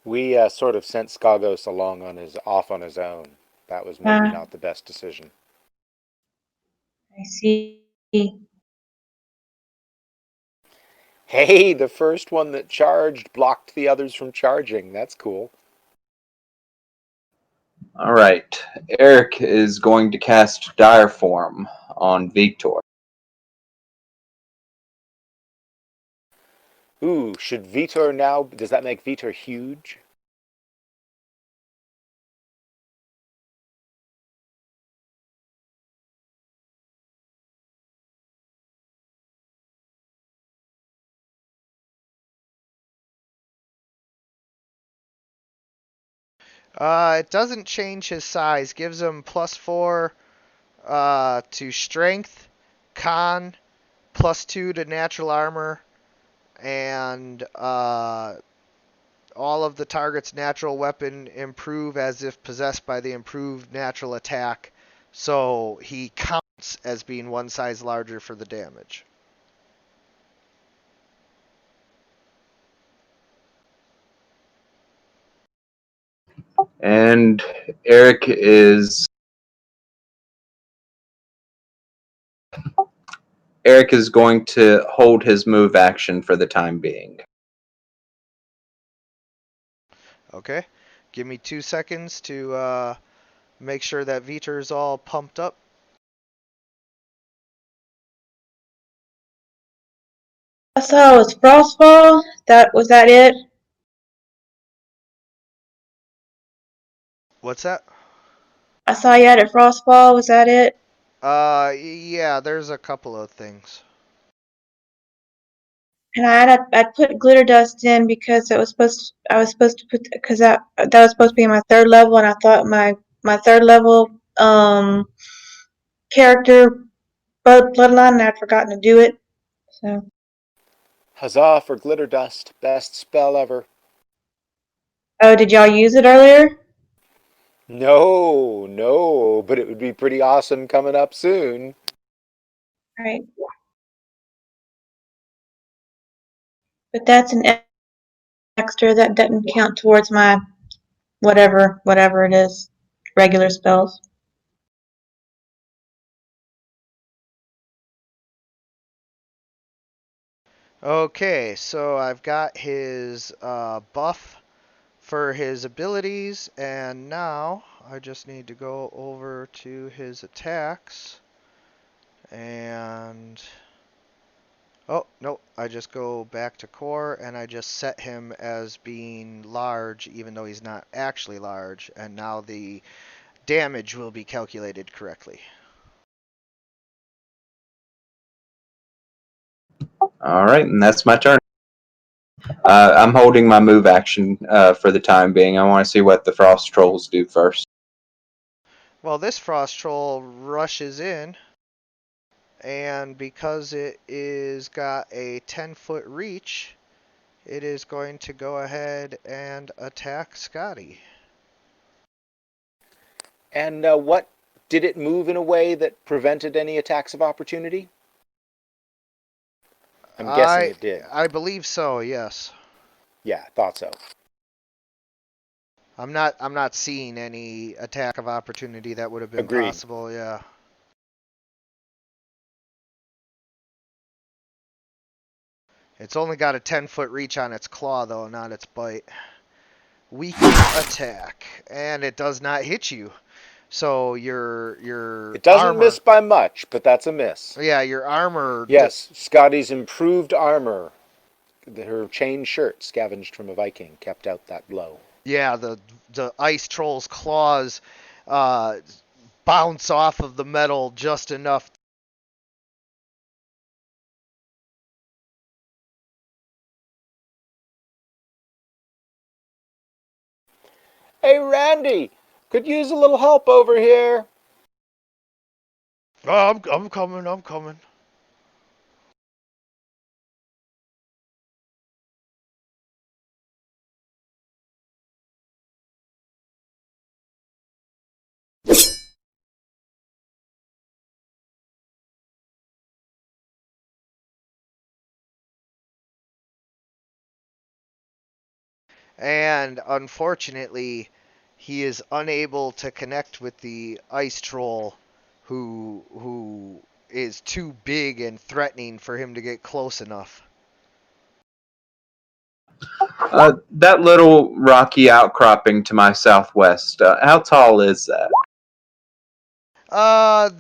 We sort of sent Skagos along off on his own. That was maybe Uh, not the best decision. I see. Hey, the first one that charged blocked the others from charging. That's cool. All right. Eric is going to cast Dire Form on Vitor. Ooh, should Vitor now... Does that make Vitor huge? It doesn't change his size. Gives him +4 to strength, con, +2 to natural armor, and all of the target's natural weapon improve as if possessed by the improved natural attack. So he counts as being one size larger for the damage. And Eric is going to hold his move action for the time being. Okay. Give me 2 seconds to make sure that Vitor's all pumped up. I saw it was Frostfall. Was that it? What's that? I saw you had it Frostfall. Was that it? Yeah, there's a couple of things. And I put glitter dust in because I was supposed to put because that was supposed to be my third level, and I thought my third level character bloodline, and I'd forgotten to do it. So Huzzah for Glitter Dust. Best spell ever. oh, did y'all use it earlier? No, but it would be pretty awesome coming up soon. Right. But that's an extra that doesn't count towards my whatever it is, regular spells. Okay, so I've got his buff for his abilities, and now I just need to go over to his attacks, and oh no, I just go back to core and I just set him as being large even though he's not actually large, and now the damage will be calculated correctly. All right, and that's my turn. I'm holding my move action for the time being. I want to see what the Frost Trolls do first. Well, this frost troll rushes in, and because it is got a 10-foot reach, it is going to go ahead and attack Scotty. And what did it move in a way that prevented any attacks of opportunity? I'm guessing it did. I believe so, yes. Yeah, thought so. I'm not seeing any attack of opportunity that would have been Agreed. possible, yeah. It's only got a 10-foot reach on its claw though, not its bite. Weaken attack, and it does not hit you. So your It doesn't armor, miss by much, but that's a miss. yeah, your armor. Yes, Scotty's improved armor. Her chain shirt, scavenged from a Viking, kept out that blow. Yeah, the ice troll's claws bounce off of the metal just enough. Hey, Randy, could use a little help over here. Oh, I'm coming. And unfortunately, he is unable to connect with the ice troll who is too big and threatening for him to get close enough. That little rocky outcropping to my southwest, how tall is that?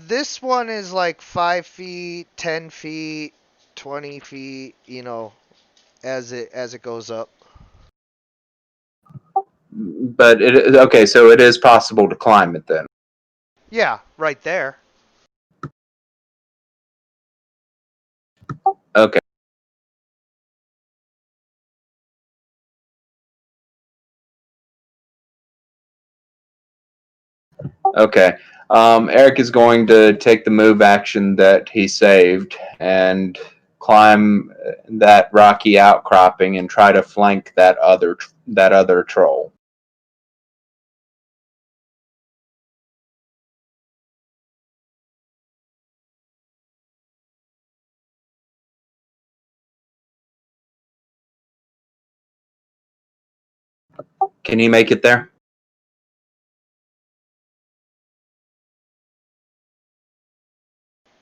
This one is like 5 feet, 10 feet, 20 feet, as it goes up. But okay, so it is possible to climb it then. Yeah, right there. Okay. Okay. Eric is going to take the move action that he saved and climb that rocky outcropping and try to flank that other troll. Can you make it there?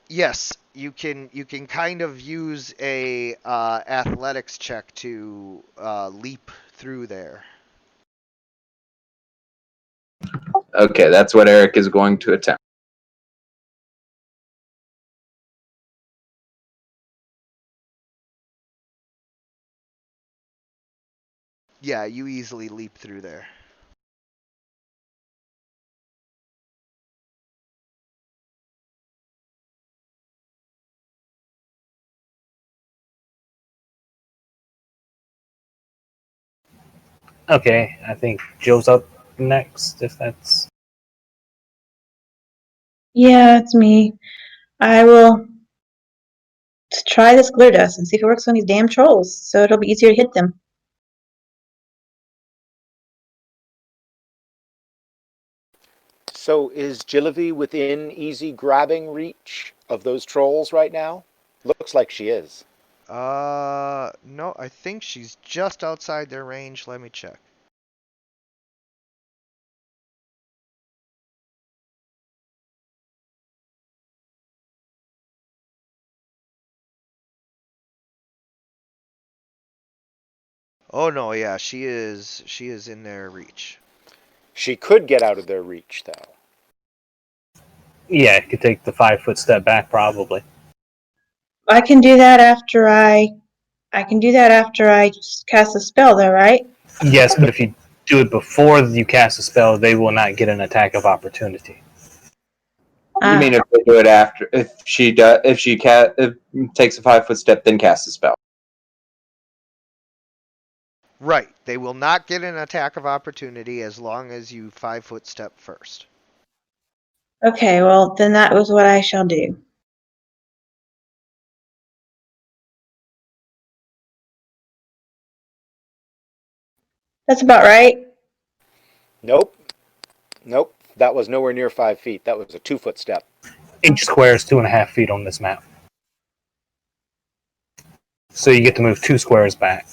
Yes, you can kind of use a athletics check to leap through there. Okay, that's what Eric is going to attempt. Yeah, you easily leap through there. Okay, I think Joe's up next, if that's... Yeah, it's me. I will try this glitter dust and see if it works on these damn trolls, so it'll be easier to hit them. So is Jillivy within easy grabbing reach of those trolls right now? Looks like she is. No, I think she's just outside their range. Let me check. Oh no, yeah, she is in their reach. She could get out of their reach, though. Yeah, it could take the 5-foot step back, probably. I can do that after I cast a spell, though, right? Yes, but if you do it before you cast a spell, they will not get an attack of opportunity. You mean if they do it after? If she takes a 5-foot step, then casts a spell. Right. They will not get an attack of opportunity as long as you 5-foot step first. Okay, well, then that was what I shall do. That's about right. Nope. Nope. That was nowhere near 5 feet. That was a 2-foot step. Each square is 2.5 feet on this map. So you get to move 2 squares back.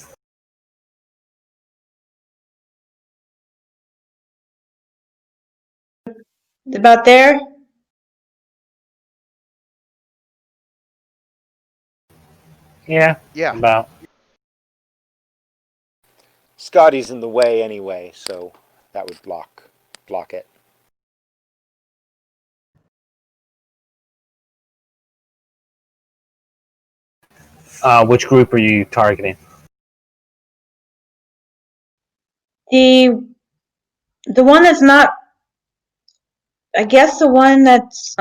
About there? Yeah, Yeah. about. Scotty's in the way anyway, so that would block it. Which group are you targeting? The one that's not, I guess the one that's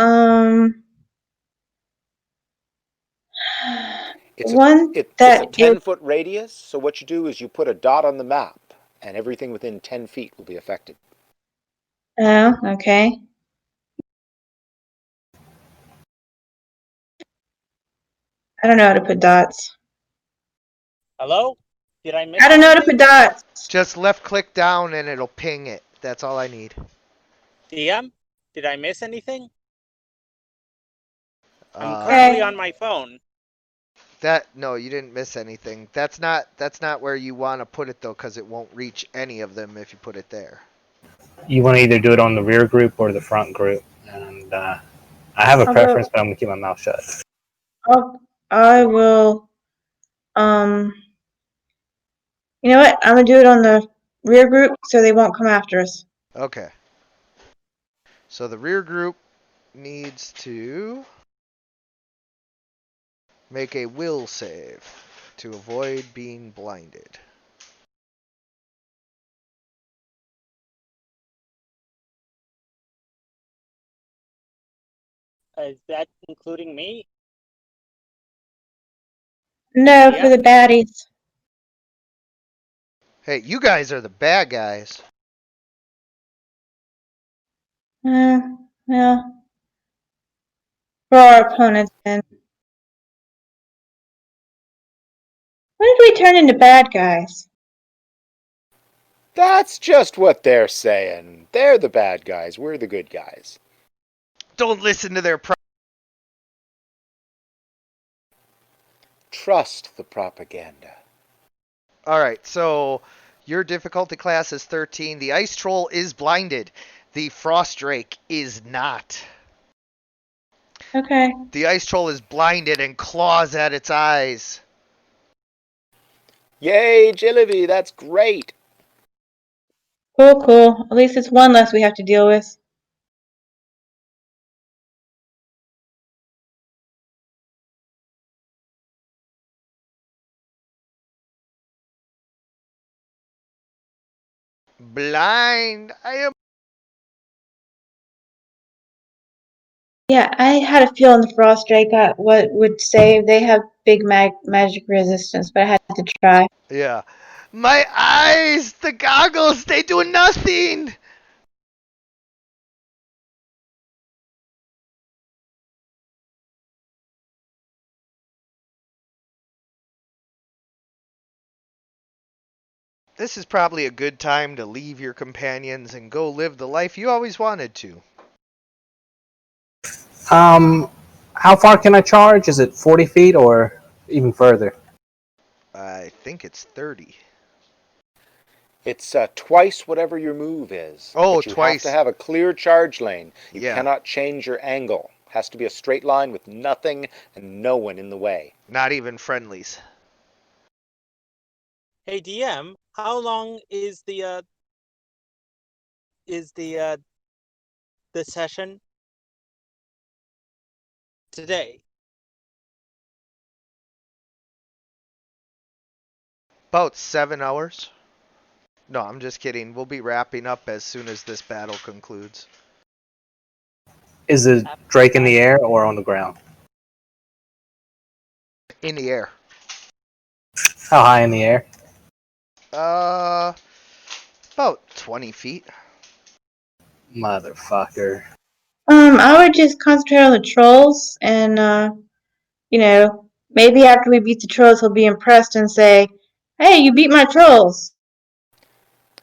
It's one it's a 10-foot radius, so what you do is you put a dot on the map, and everything within 10 feet will be affected. Oh, okay. I don't know how to put dots. Hello? Did I miss I don't know how to anything? put dots. Just left click down and it'll ping it. That's all I need. DM? Did I miss anything? I'm Uh, currently on my phone. No, you didn't miss anything. That's not where you want to put it though, because it won't reach any of them if you put it there. You want to either do it on the rear group or the front group, and I have a I'll preference, go. but I'm gonna keep my mouth shut. I will. You know what? I'm gonna do it on the rear group so they won't come after us. Okay. So the rear group needs to make a will save to avoid being blinded. Is that including me? No, Yeah. for the baddies. Hey, you guys are the bad guys. Well, for our opponents then. When did we turn into bad guys? That's just what they're saying. They're the bad guys. We're the good guys. Don't listen to their Trust the propaganda. Alright, so your difficulty class is 13. The Ice Troll is blinded. The Frost Drake is not. Okay. The Ice Troll is blinded and claws at its eyes. Yay, Jillivy, that's great. Cool. At least it's one less we have to deal with. Blind. I am. Yeah, I had a feeling the Frost Drake got what would save. They have big magic resistance, but I had to try. Yeah. My eyes! The goggles! They do nothing! This is probably a good time to leave your companions and go live the life you always wanted to. How far can I charge? Is it 40 feet or even further? I think it's 30. It's twice whatever your move is. Oh, but you twice. have to have a clear charge lane. You Yeah. cannot change your angle. It has to be a straight line with nothing and no one in the way. Not even friendlies. Hey DM, how long is the session today? About 7 hours. No, I'm just kidding. We'll be wrapping up as soon as this battle concludes. Is the Drake in the air or on the ground? In the air. How high in the air? About 20 feet. Motherfucker. I would just concentrate on the trolls and maybe after we beat the trolls he'll be impressed and say, "Hey, you beat my trolls."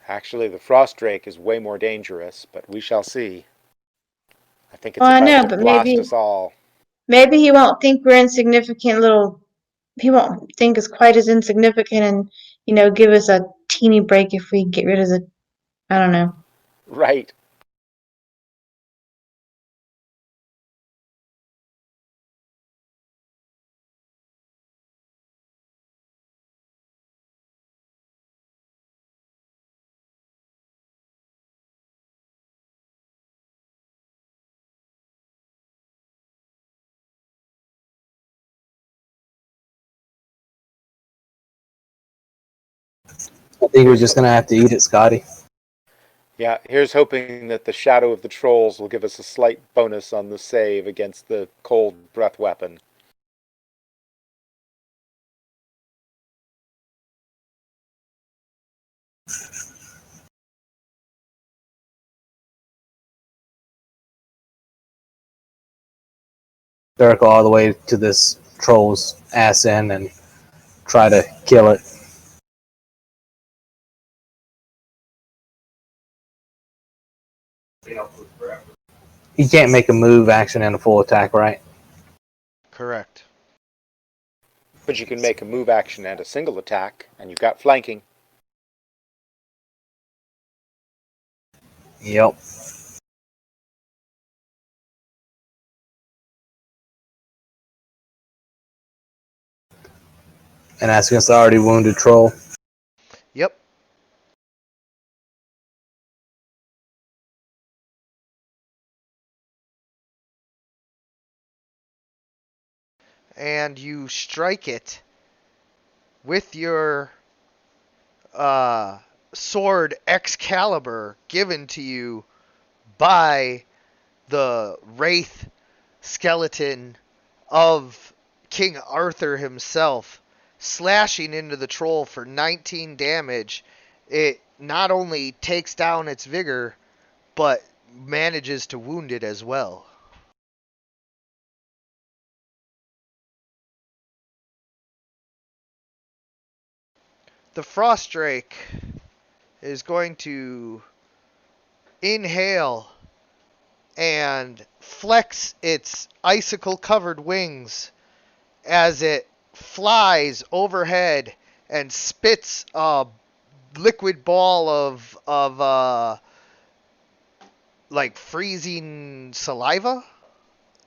Actually, the Frost Drake is way more dangerous, but we shall see. I think it's Well, I about know, to but blast us all. maybe he won't think we're insignificant little. He won't think us quite as insignificant, and give us a teeny break if we get rid of the. I don't know. Right. I think we're just gonna have to eat it, Scotty. Yeah, here's hoping that the Shadow of the Trolls will give us a slight bonus on the save against the cold breath weapon. Circle all the way to this troll's ass end and try to kill it. He can't make a move, action, and a full attack, right? Correct. But you can make a move action and a single attack, and you've got flanking. Yep. And that's against the already wounded troll. Yep. And you strike it with your sword Excalibur given to you by the wraith skeleton of King Arthur himself, slashing into the troll for 19 damage. It not only takes down its vigor, but manages to wound it as well. The Frost Drake is going to inhale and flex its icicle-covered wings as it flies overhead and spits a liquid ball of like freezing saliva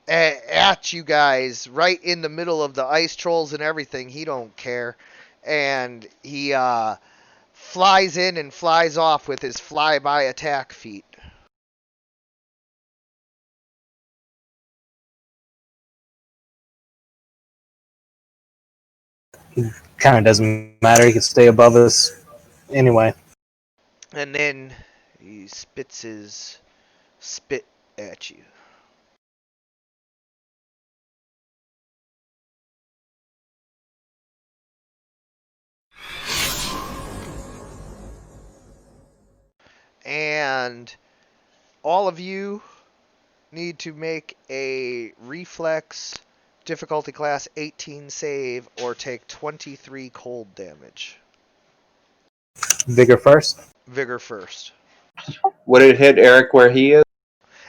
at you guys right in the middle of the ice trolls and everything. He don't care, and he flies in and flies off with his flyby attack feat. Kind of doesn't matter. He can stay above us anyway. And then he spits his spit at you. And all of you need to make a reflex difficulty class 18 save or take 23 cold damage. Vigor first. Vigor first. Would it hit Eric where he is?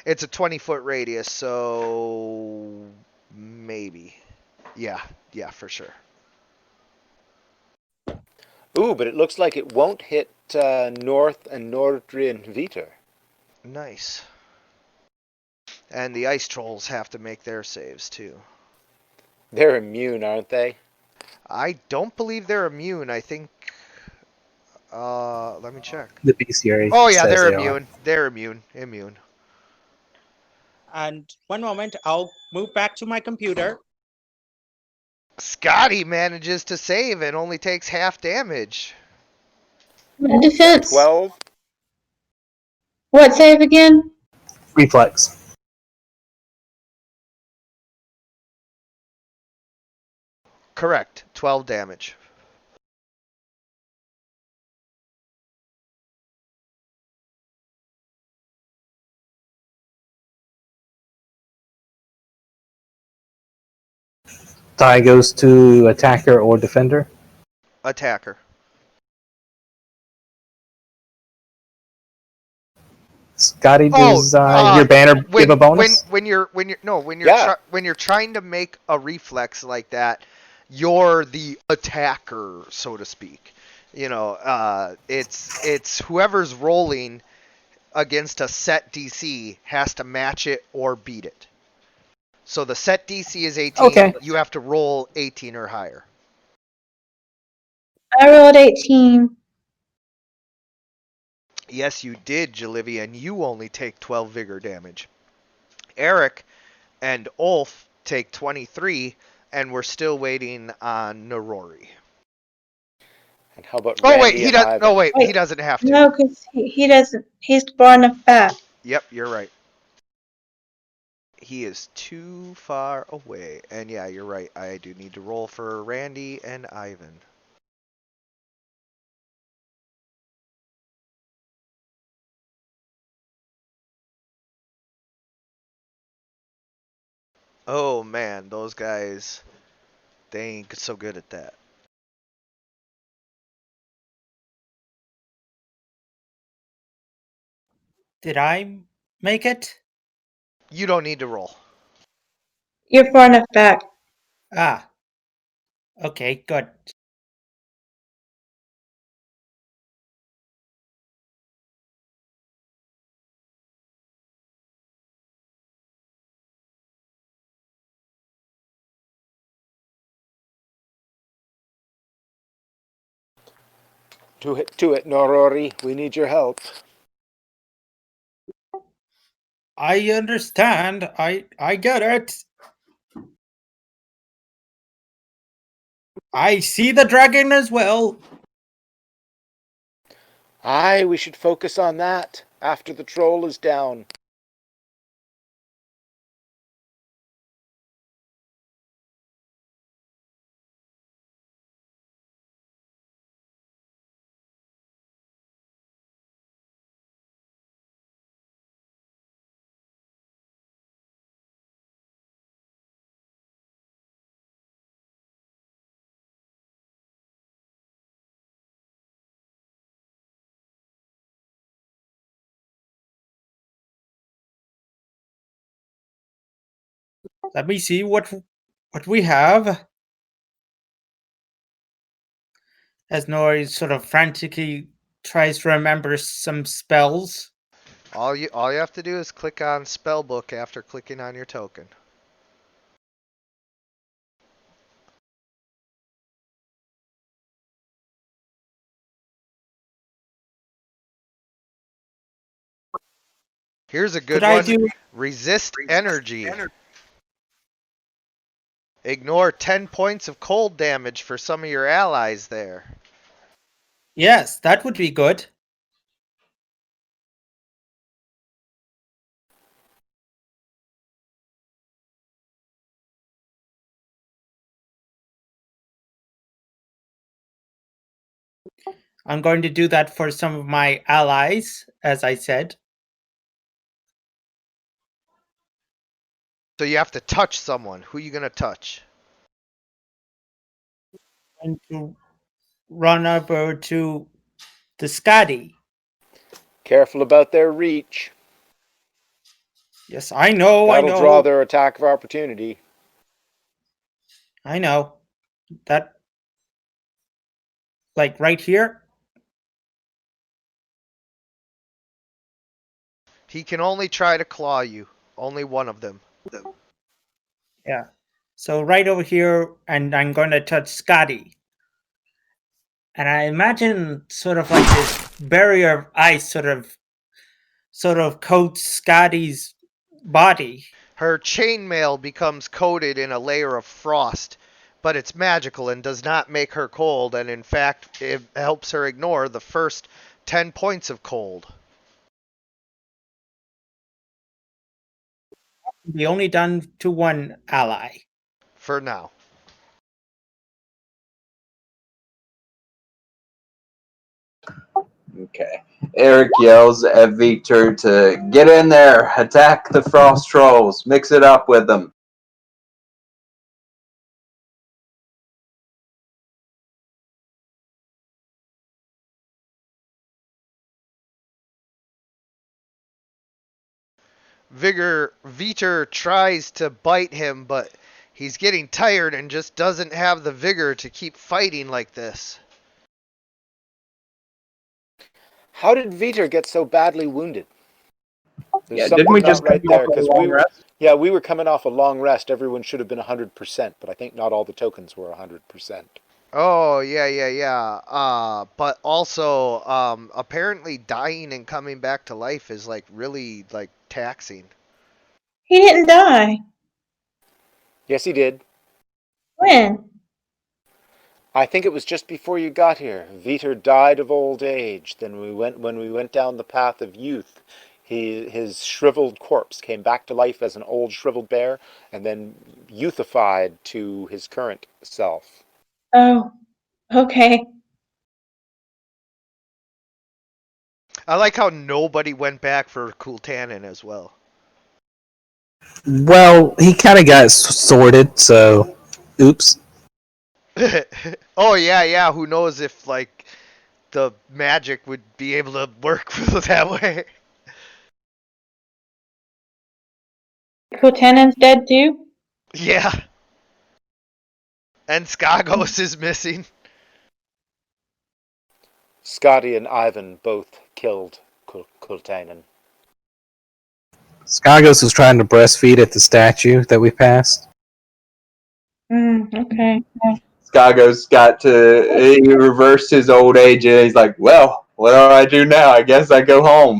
It's a 20-foot radius, so maybe. Yeah, for sure. Ooh, but it looks like it won't hit North and Nordrian Viter. Nice. And the ice trolls have to make their saves too. They're immune, aren't they? I don't believe they're immune. I think. Let me check. The bestiary. Oh yeah, says they're they are. immune. They're immune. Immune. And one moment, I'll move back to my computer. Scotty manages to save and only takes half damage. What defense? 12. What save again? Reflex. Correct. 12 damage. Die goes to attacker or defender. Attacker. Scotty, does your banner give a bonus? When you're Yeah. when you're trying to make a reflex like that, you're the attacker, so to speak. You know, it's whoever's rolling against a set DC has to match it or beat it. So the set DC is 18. Okay. You have to roll 18 or higher. I rolled 18. Yes, you did, Jalivia, and you only take 12 vigor damage. Eric and Ulf take 23, and we're still waiting on Narori. And how about Oh Randy wait, he and does. Ivan? No wait, he Wait. doesn't have to. No, because he doesn't. He's far enough back. Yep, you're right. He is too far away, and yeah, you're right. I do need to roll for Randy and Ivan. Oh man, those guys, they ain't so good at that. Did I make it? You don't need to roll. You're far enough back. Ah. Okay, good. To it, Norori. We need your help. I understand. I get it. I see the dragon as well. Aye, we should focus on that after the troll is down. Let me see what we have. As Nori sort of frantically tries to remember some spells. All you have to do is click on spellbook after clicking on your token. Here's a good Could I one. do? Resist energy. Ignore 10 points of cold damage for some of your allies there. Yes, that would be good. I'm going to do that for some of my allies, as I said. So you have to touch someone. Who are you going to touch? I'm going to run over to the Skadi. Careful about their reach. Yes, I know, That'll draw their attack of opportunity. I know. That, like right here? He can only try to claw you. Only one of them. Yeah. So right over here, and I'm going to touch Scotty. And I imagine sort of like this barrier of ice sort of coats Scotty's body. Her chainmail becomes coated in a layer of frost, but it's magical and does not make her cold, and in fact, it helps her ignore the first 10 points of cold. Be only done to one ally. For now. Okay. Eric yells at Victor to get in there, attack the frost trolls, mix it up with them. Vitor tries to bite him, but he's getting tired and just doesn't have the vigor to keep fighting like this. How did Vitor get so badly wounded? There's Didn't we just right come off there? a Because long rest? we were coming off a long rest. Everyone should have been 100%, but I think not all the tokens were 100%. Oh, yeah. But also, apparently dying and coming back to life is, like, really, like, taxing. He didn't die. Yes, he did. When? I think it was just before you got here. Vitor died of old age. Then when we went down the path of youth, his shriveled corpse came back to life as an old shriveled bear, and then youthified to his current self. Oh, okay. I like how nobody went back for Kultanin as well. Well, he kind of got sorted, so oops. Oh, yeah. Who knows if, like, the magic would be able to work that way. Kotanen's dead too? Yeah. And Skagos is missing. Scotty and Ivan both killed Kultainen. Skagos is trying to breastfeed at the statue that we passed. Okay. Skagos he reversed his old age, and he's like, well, what do I do now? I guess I go home.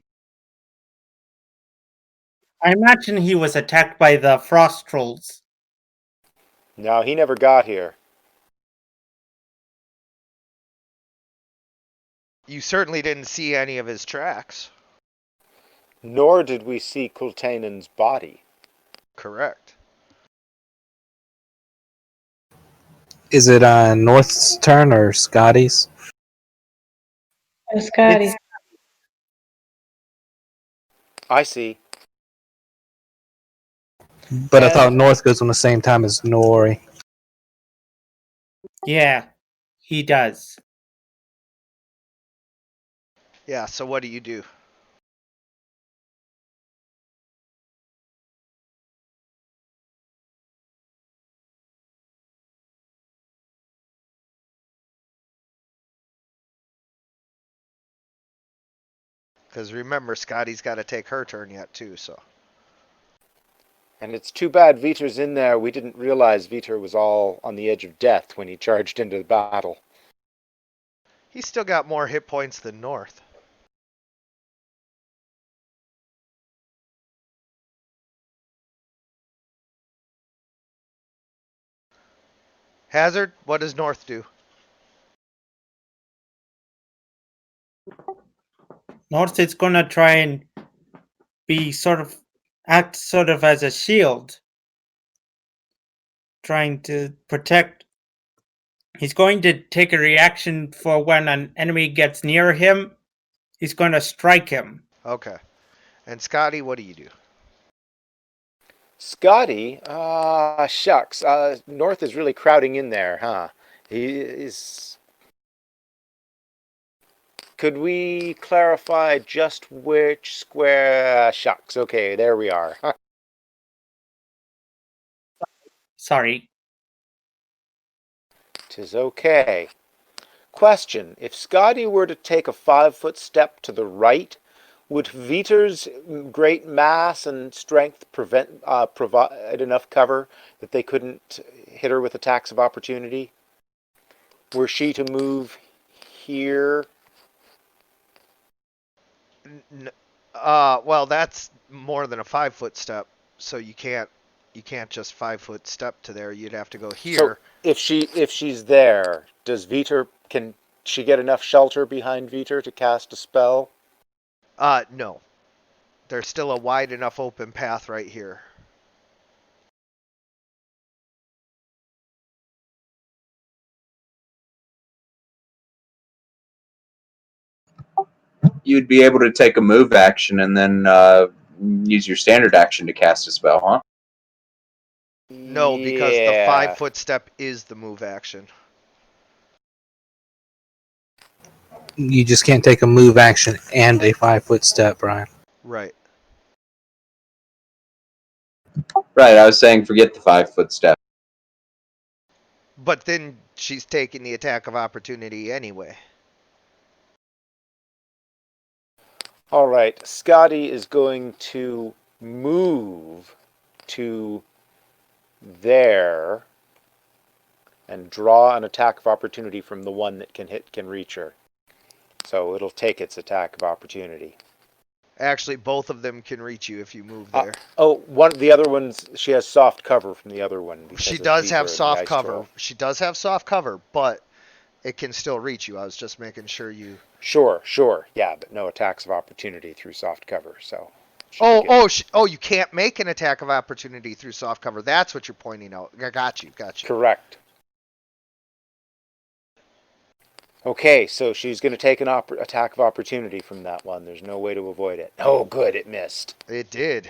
I imagine he was attacked by the frost trolls. No, he never got here. You certainly didn't see any of his tracks. Nor did we see Kultainen's body. Correct. Is it North's turn or Scotty's? Scotty. I see. But I thought North goes on the same time as Nori. Yeah, he does. Yeah, so what do you do? Because remember, Scotty's got to take her turn yet, too, so. And it's too bad Vitor's in there. We didn't realize Vitor was all on the edge of death when he charged into the battle. He's still got more hit points than North. Hazard, what does North do? North is gonna try and act sort of as a shield, trying to protect. He's going to take a reaction for when an enemy gets near him. He's going to strike him. Okay. And Scotty, what do you do? Scotty, shucks. North is really crowding in there, huh? Could we clarify just which square? Shucks. Okay, there we are. Sorry. 'Tis okay. Question: if Scotty were to take a 5-foot step to the right, would Vitor's great mass and strength provide enough cover that they couldn't hit her with attacks of opportunity? Were she to move here? Well, that's more than a 5-foot step, so you can't just 5-foot step to there. You'd have to go here. So if she's there, can she get enough shelter behind Vitor to cast a spell? No. There's still a wide enough open path right here. You'd be able to take a move action and then use your standard action to cast a spell, huh? No, because the 5-foot step is the move action. You just can't take a move action and a 5-foot step, Brian. Right. Right, I was saying forget the 5-foot step. But then she's taking the attack of opportunity anyway. All right, Scotty is going to move to there and draw an attack of opportunity from the one that can reach her. So it'll take its attack of opportunity. Actually, both of them can reach you if you move there. The other one's, she has soft cover from the other one. She does have soft cover. She does have soft cover, but it can still reach you. I was just making sure you... Sure. Yeah, but no attacks of opportunity through soft cover, so... you can't make an attack of opportunity through soft cover. That's what you're pointing out. I got you. Correct. Okay, so she's going to take an attack of opportunity from that one. There's no way to avoid it. Oh, good, it missed. It did.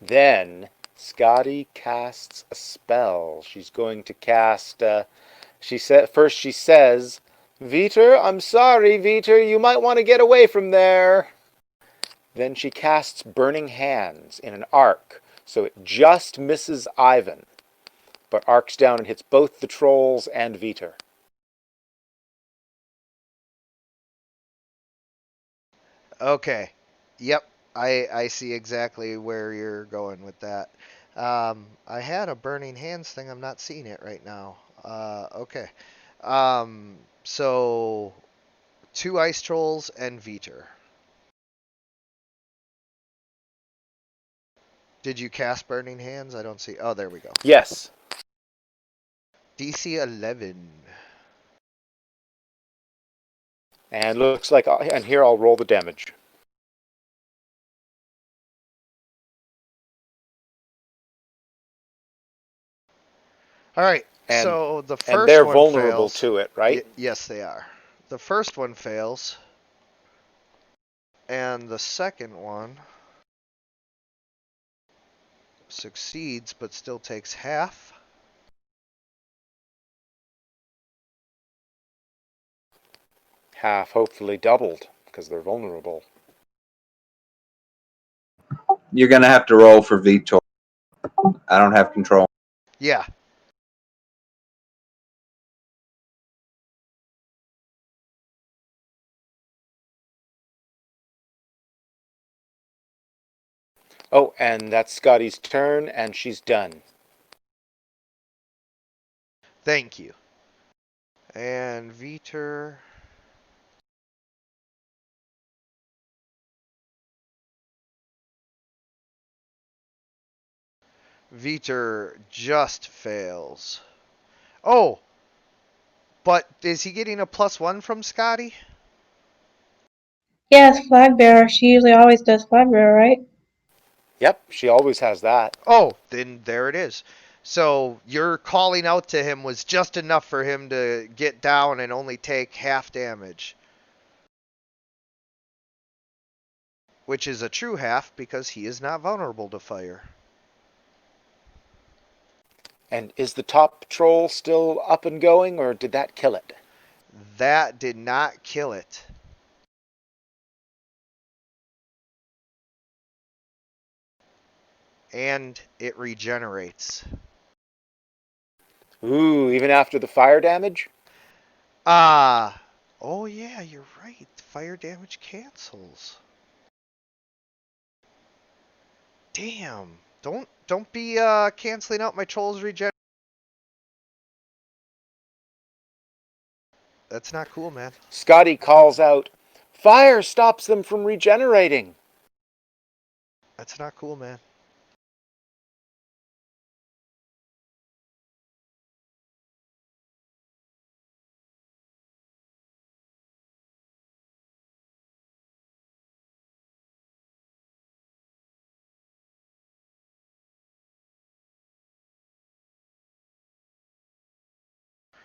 Then Scotty casts a spell. She's going to cast... she says, Vitor, I'm sorry, Vitor, you might want to get away from there. Then she casts Burning Hands in an arc, so it just misses Ivan. but arcs down and hits both the trolls and Veter. Okay. Yep. I see exactly where you're going with that. I had a Burning Hands thing. I'm not seeing it right now. Okay. So 2 Ice Trolls and Veter. Did you cast Burning Hands? I don't see. Oh, there we go. Yes. DC 11. And looks like, and here I'll roll the damage. All right. And, so the first and they're one vulnerable fails. to it, right? Yes, they are. The first one fails. And the second one succeeds, but still takes half. Half, hopefully doubled, because they're vulnerable. You're going to have to roll for Veter. I don't have control. Yeah. Oh, and that's Scotty's turn, and she's done. Thank you. And Veter. Veter just fails. Oh! But is he getting a +1 from Scotty? Yeah, it's flag bearer. She usually always does flag bearer, right? Yep, she always has that. Oh, then there it is. So your calling out to him was just enough for him to get down and only take half damage. Which is a true half because he is not vulnerable to fire. And is the top troll still up and going, or did that kill it? That did not kill it. And it regenerates. Ooh, even after the fire damage? Oh yeah, you're right. Fire damage cancels. Damn. Don't be canceling out my trolls regen. That's not cool, man. Scotty calls out, "Fire stops them from regenerating." That's not cool, man.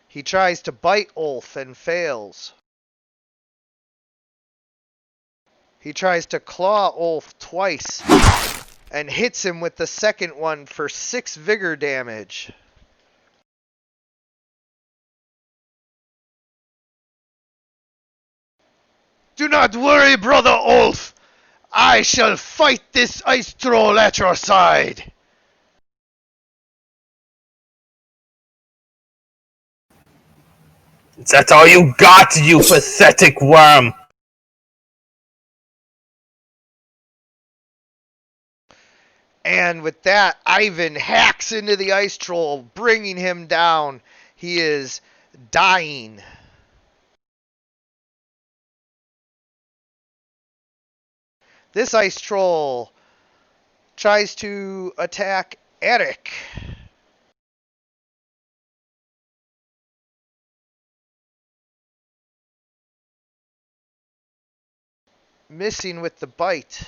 He tries to bite Ulf and fails. He tries to claw Ulf twice and hits him with the second one for 6 vigor damage. Do not worry, brother Ulf. I shall fight this ice troll at your side. Is that all you got, you pathetic worm? And with that, Ivan hacks into the ice troll, bringing him down. He is dying. This ice troll tries to attack Eric. Missing with the bite.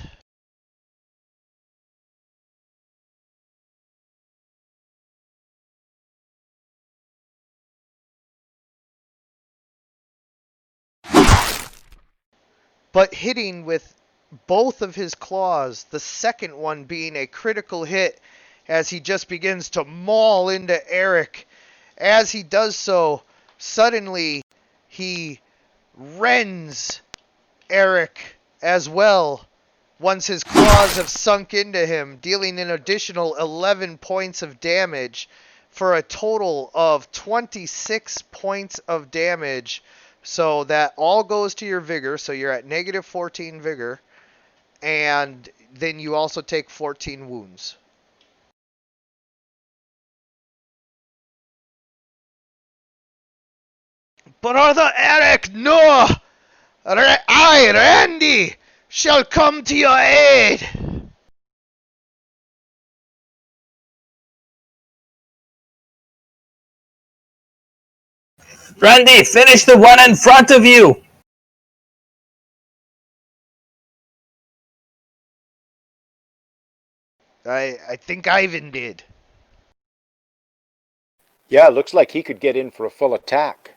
But hitting with both of his claws, the second one being a critical hit as he just begins to maul into Eric. As he does so, suddenly he rends Eric as well once his claws have sunk into him, dealing an additional 11 points of damage for a total of 26 points of damage. So that all goes to your vigor. So you're at negative 14 vigor. And then you also take 14 wounds. Brother Eric, no! I, Randy, shall come to your aid. Randy, finish the one in front of you! I think Ivan did. Yeah, looks like he could get in for a full attack.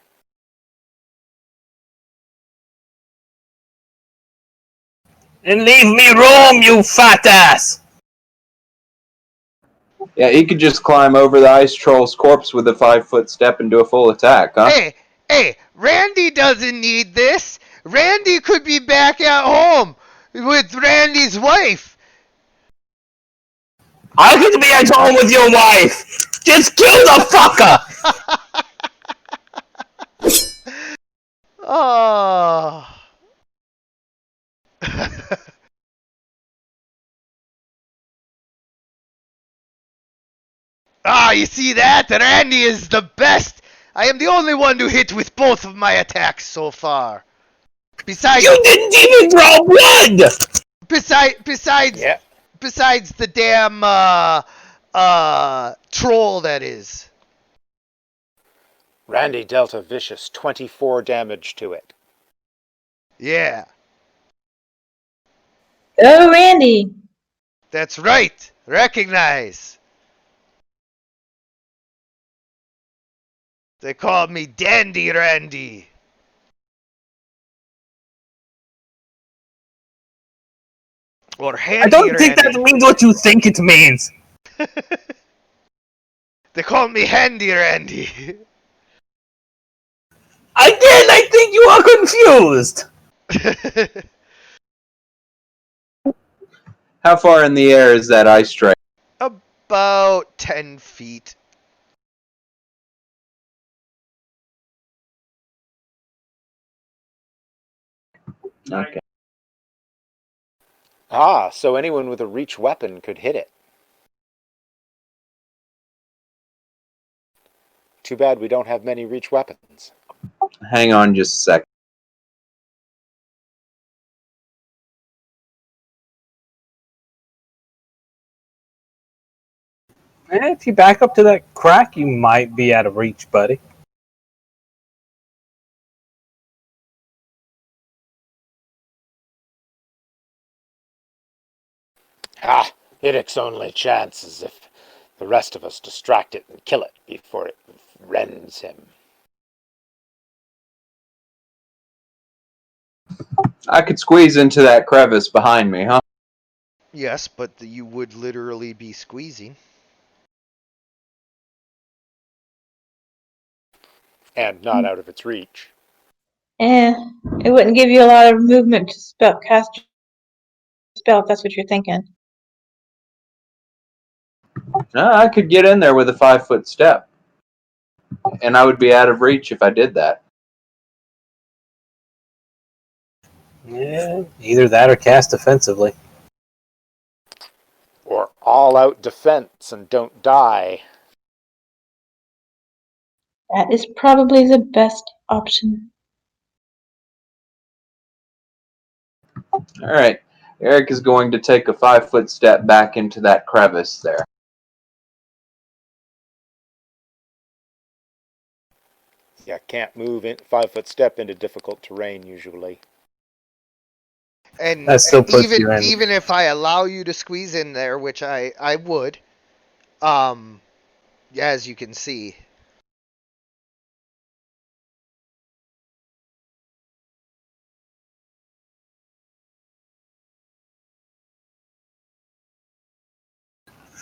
And leave me room, you fat ass! Yeah, he could just climb over the ice troll's corpse with a 5-foot step and do a full attack, huh? Hey, Randy doesn't need this. Randy could be back at home with Randy's wife. I could be at home with your wife! Just kill the fucker! Oh. You see that? Randy is the best. I am the only one to hit with both of my attacks so far. Besides, you didn't even draw blood. Besides the damn troll that is. Randy dealt a vicious 24 damage to it. Yeah. Oh, Randy. That's right. Recognize. They call me Dandy Randy. Or Handy I don't think Randy. that means what you think it means. They call me Handy Randy. Again, I think you are confused. How far in the air is that ice tray? About 10 feet. Okay. So anyone with a reach weapon could hit it. Too bad we don't have many reach weapons. Hang on just a sec. If you back up to that crack, you might be out of reach, buddy. Hiddick's only chance is if the rest of us distract it and kill it before it rends him. I could squeeze into that crevice behind me, huh? Yes, but you would literally be squeezing. And not out of its reach. It wouldn't give you a lot of movement to cast your spell if that's what you're thinking. No, I could get in there with a 5-foot step. And I would be out of reach if I did that. Yeah, either that or cast defensively. Or all-out defense and don't die. That is probably the best option. Alright. Eric is going to take a 5-foot step back into that crevice there. Yeah, can't move 5-foot step into difficult terrain usually. And That still puts you in. even if I allow you to squeeze in there, which I would, as you can see.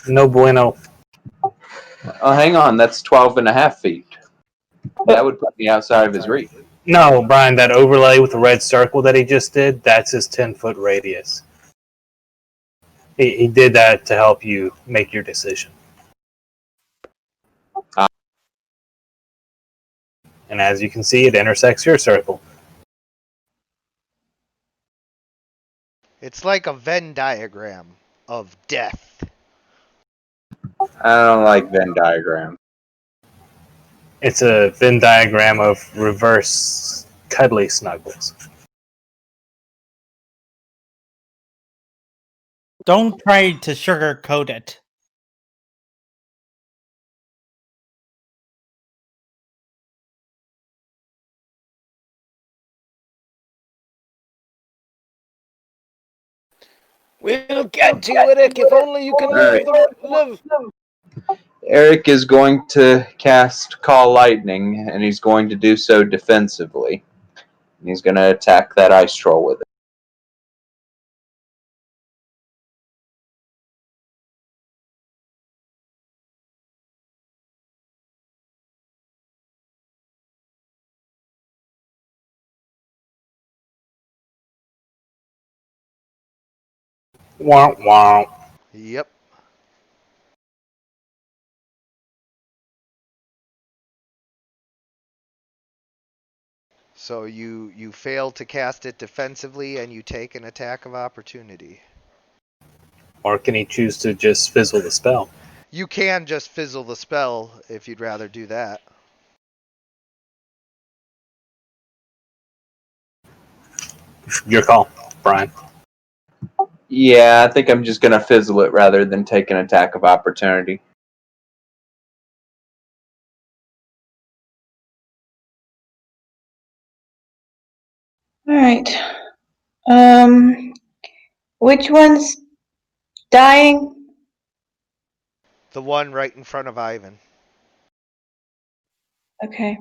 No bueno. Oh, hang on. That's 12.5 feet. That would put me outside of his reach. No, Brian, that overlay with the red circle that he just did, that's his 10-foot radius. He did that to help you make your decision. And as you can see, it intersects your circle. It's like a Venn diagram of death. I don't like Venn diagram. It's a Venn diagram of reverse cuddly snuggles. Don't try to sugarcoat it. We'll get to you, Eric, if only you can live. Eric is going to cast Call Lightning, and he's going to do so defensively. And he's going to attack that ice troll with it. Womp womp. Yep. So you fail to cast it defensively, and you take an attack of opportunity. Or can he choose to just fizzle the spell? You can just fizzle the spell if you'd rather do that. Your call, Brian. Yeah, I think I'm just going to fizzle it rather than take an attack of opportunity. All right. Which one's dying? The one right in front of Ivan. Okay.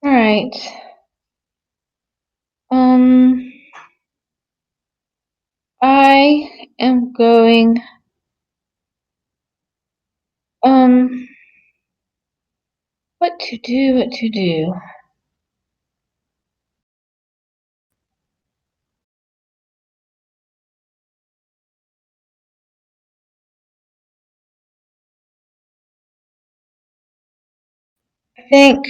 All right. I am going. What to do? What to do? I think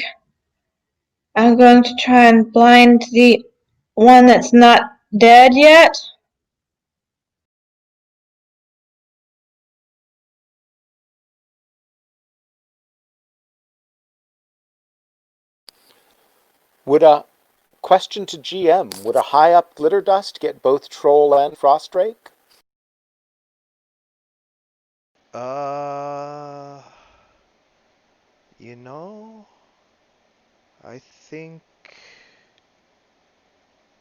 I'm going to try and blind the one that's not dead yet. Would a question to GM, would a high up glitter dust get both troll and frostdrake? You know, I think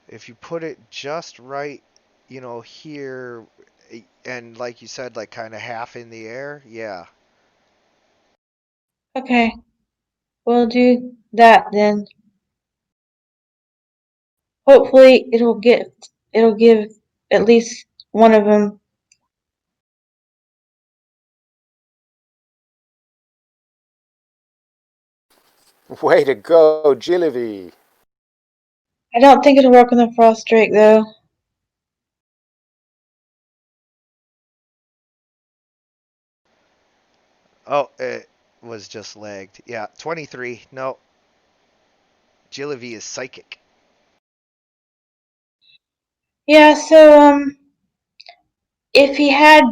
if you put it just right, here, and like you said, like kind of half in the air, yeah. Okay. We'll do that then. Hopefully it'll give at least one of them. Way to go, Gillivi. I don't think it'll work on the frost drake though. Oh, it was just lagged. Yeah, 23. No. Gillivi is psychic. Yeah, so if he had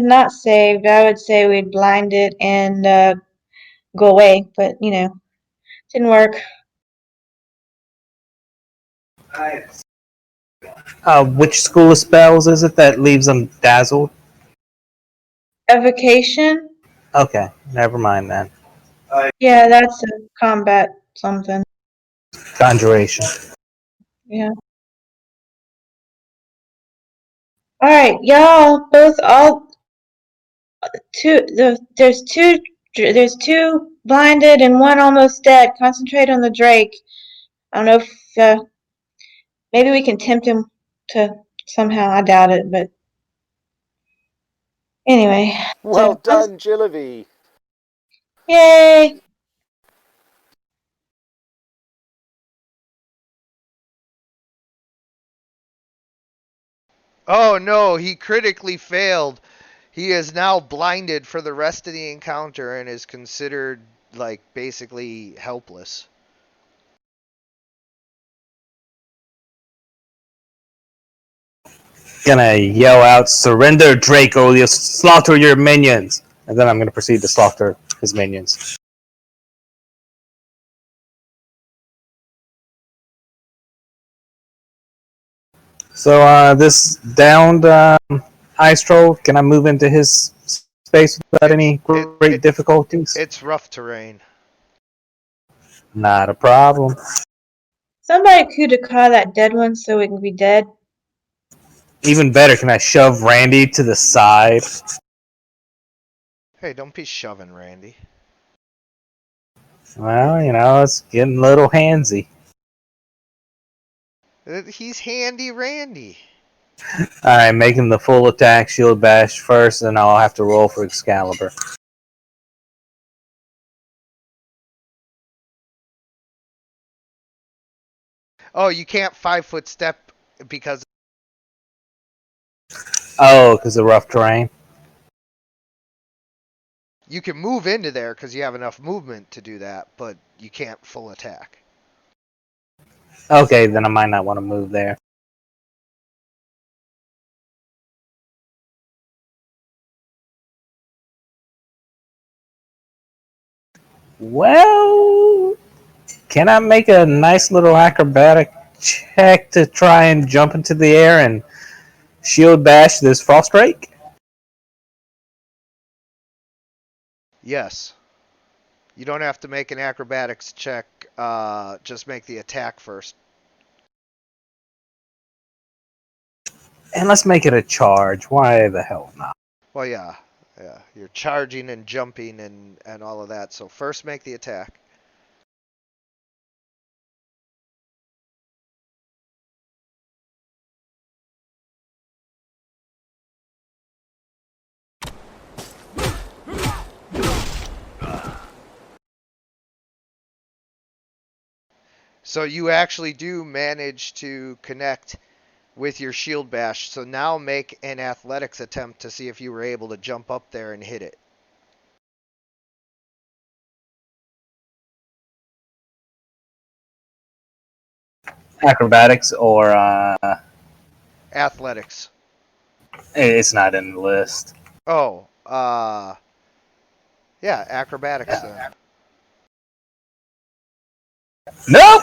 not saved, I would say we'd blind it and go away, but didn't work. Which school of spells is it that leaves them dazzled? Evocation? Okay, never mind then. Yeah, that's a combat something. Conjuration. Yeah. Alright, y'all there's two blinded and one almost dead. Concentrate on the Drake. I don't know if maybe we can tempt him to somehow. I doubt it, but anyway. Well done, Gillivi. Yay! Oh no, he critically failed. He is now blinded for the rest of the encounter and is considered, like, basically helpless. Gonna yell out, "Surrender, Draco! You slaughter your minions!" And then I'm gonna proceed to slaughter his minions. So, this downed ice troll, can I move into his space without any great difficulties? It's rough terrain. Not a problem. Somebody could call that dead one so we can be dead. Even better, can I shove Randy to the side? Hey, don't be shoving Randy. Well, you know, it's getting a little handsy. He's handy Randy. Alright, making the full attack shield bash first, and I'll have to roll for Excalibur. Oh, you can't 5-foot step because... Oh, because of rough terrain? You can move into there because you have enough movement to do that, but you can't full attack. Okay, then I might not want to move there. Well, can I make a nice little acrobatic check to try and jump into the air and shield bash this Frostdrake? Yes. You don't have to make an acrobatics check, just make the attack first. And let's make it a charge. Why the hell not? Well, yeah. You're charging and jumping and all of that, so first make the attack. So you actually do manage to connect with your shield bash. So now make an athletics attempt to see if you were able to jump up there and hit it. Acrobatics or Athletics. it's not in the list. Oh, yeah, acrobatics then. Nope.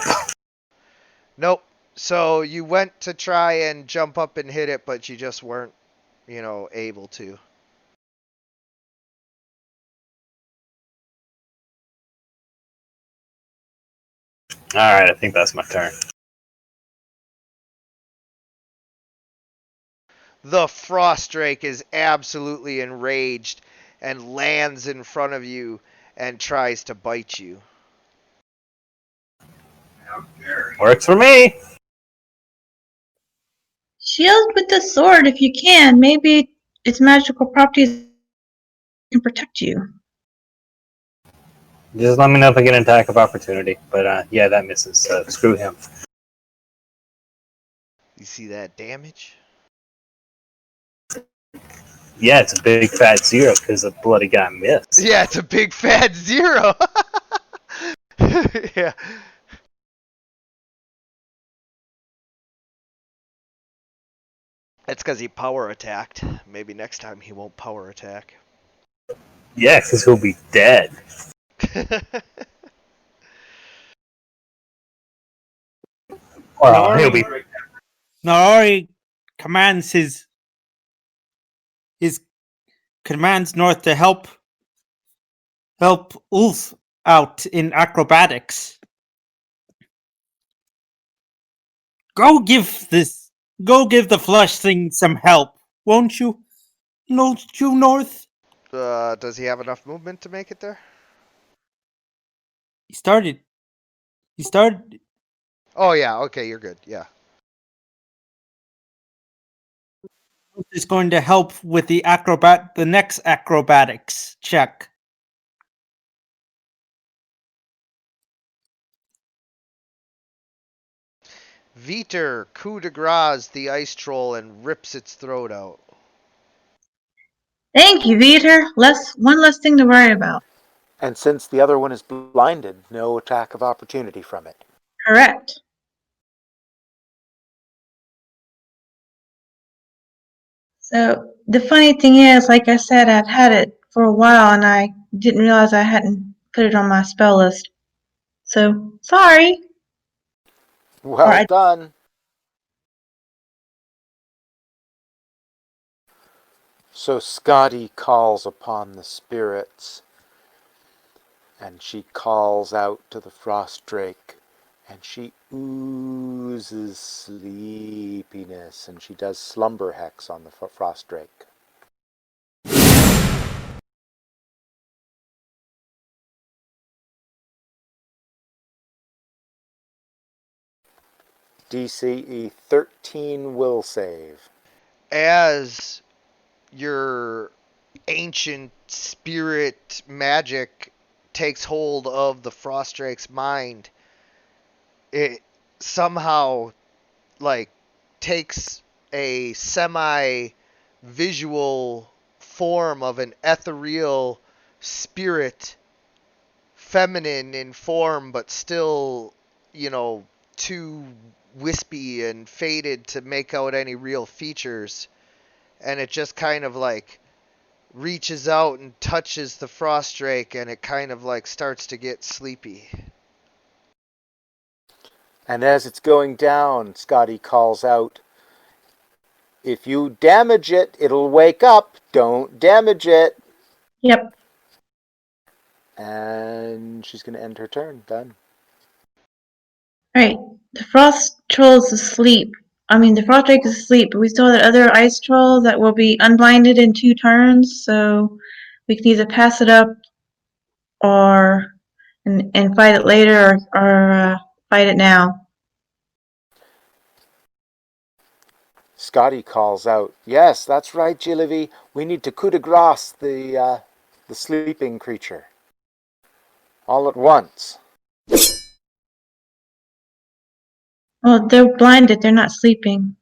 Nope. So you went to try and jump up and hit it, but you just weren't, able to. All right, I think that's my turn. The Frostdrake is absolutely enraged and lands in front of you and tries to bite you. Works for me. Shield with the sword if you can. Maybe its magical properties can protect you. Just let me know if I get an attack of opportunity. But yeah, that misses. So screw him. You see that damage? Yeah, it's a big fat 0 because the bloody guy missed. Yeah, it's a big fat 0. Yeah. It's because he power attacked. Maybe next time he won't power attack. Yeah, because he'll be dead. Well, he'll be. Nori commands his commands North to help Ulf out in acrobatics. Go give the flush thing some help, won't you? Won't you, North? Does he have enough movement to make it there? He started. Oh yeah, okay, you're good. Yeah. Is going to help with the next acrobatics check. Viter coup de grace the ice troll and rips its throat out. Thank you, Veter. One less thing to worry about. And since the other one is blinded, no attack of opportunity from it. Correct. So the funny thing is, like I said, I've had it for a while and I didn't realize I hadn't put it on my spell list. So sorry. Well done. So Scotty calls upon the spirits, and she calls out to the frost drake, and she oozes sleepiness, and she does slumber hex on the frost drake. DCE 13 will save. As your ancient spirit magic takes hold of the frost drake's mind, it somehow like takes a semi visual form of an ethereal spirit, feminine in form but still, too wispy and faded to make out any real features. And it just kind of like reaches out and touches the frost drake, and it kind of like starts to get sleepy. And as it's going down, Scotty calls out, "If you damage it, it'll wake up. Don't damage it." Yep. And she's going to end her turn. Done. Alright. The frost troll's asleep. The frost drake is asleep, but we still have that other ice troll that will be unblinded in 2 turns, so we can either pass it up or and fight it later or fight it now. Scotty calls out, "Yes, that's right, Gillivi. We need to coup de grace the sleeping creature. All at once." Well, they're blinded. They're not sleeping.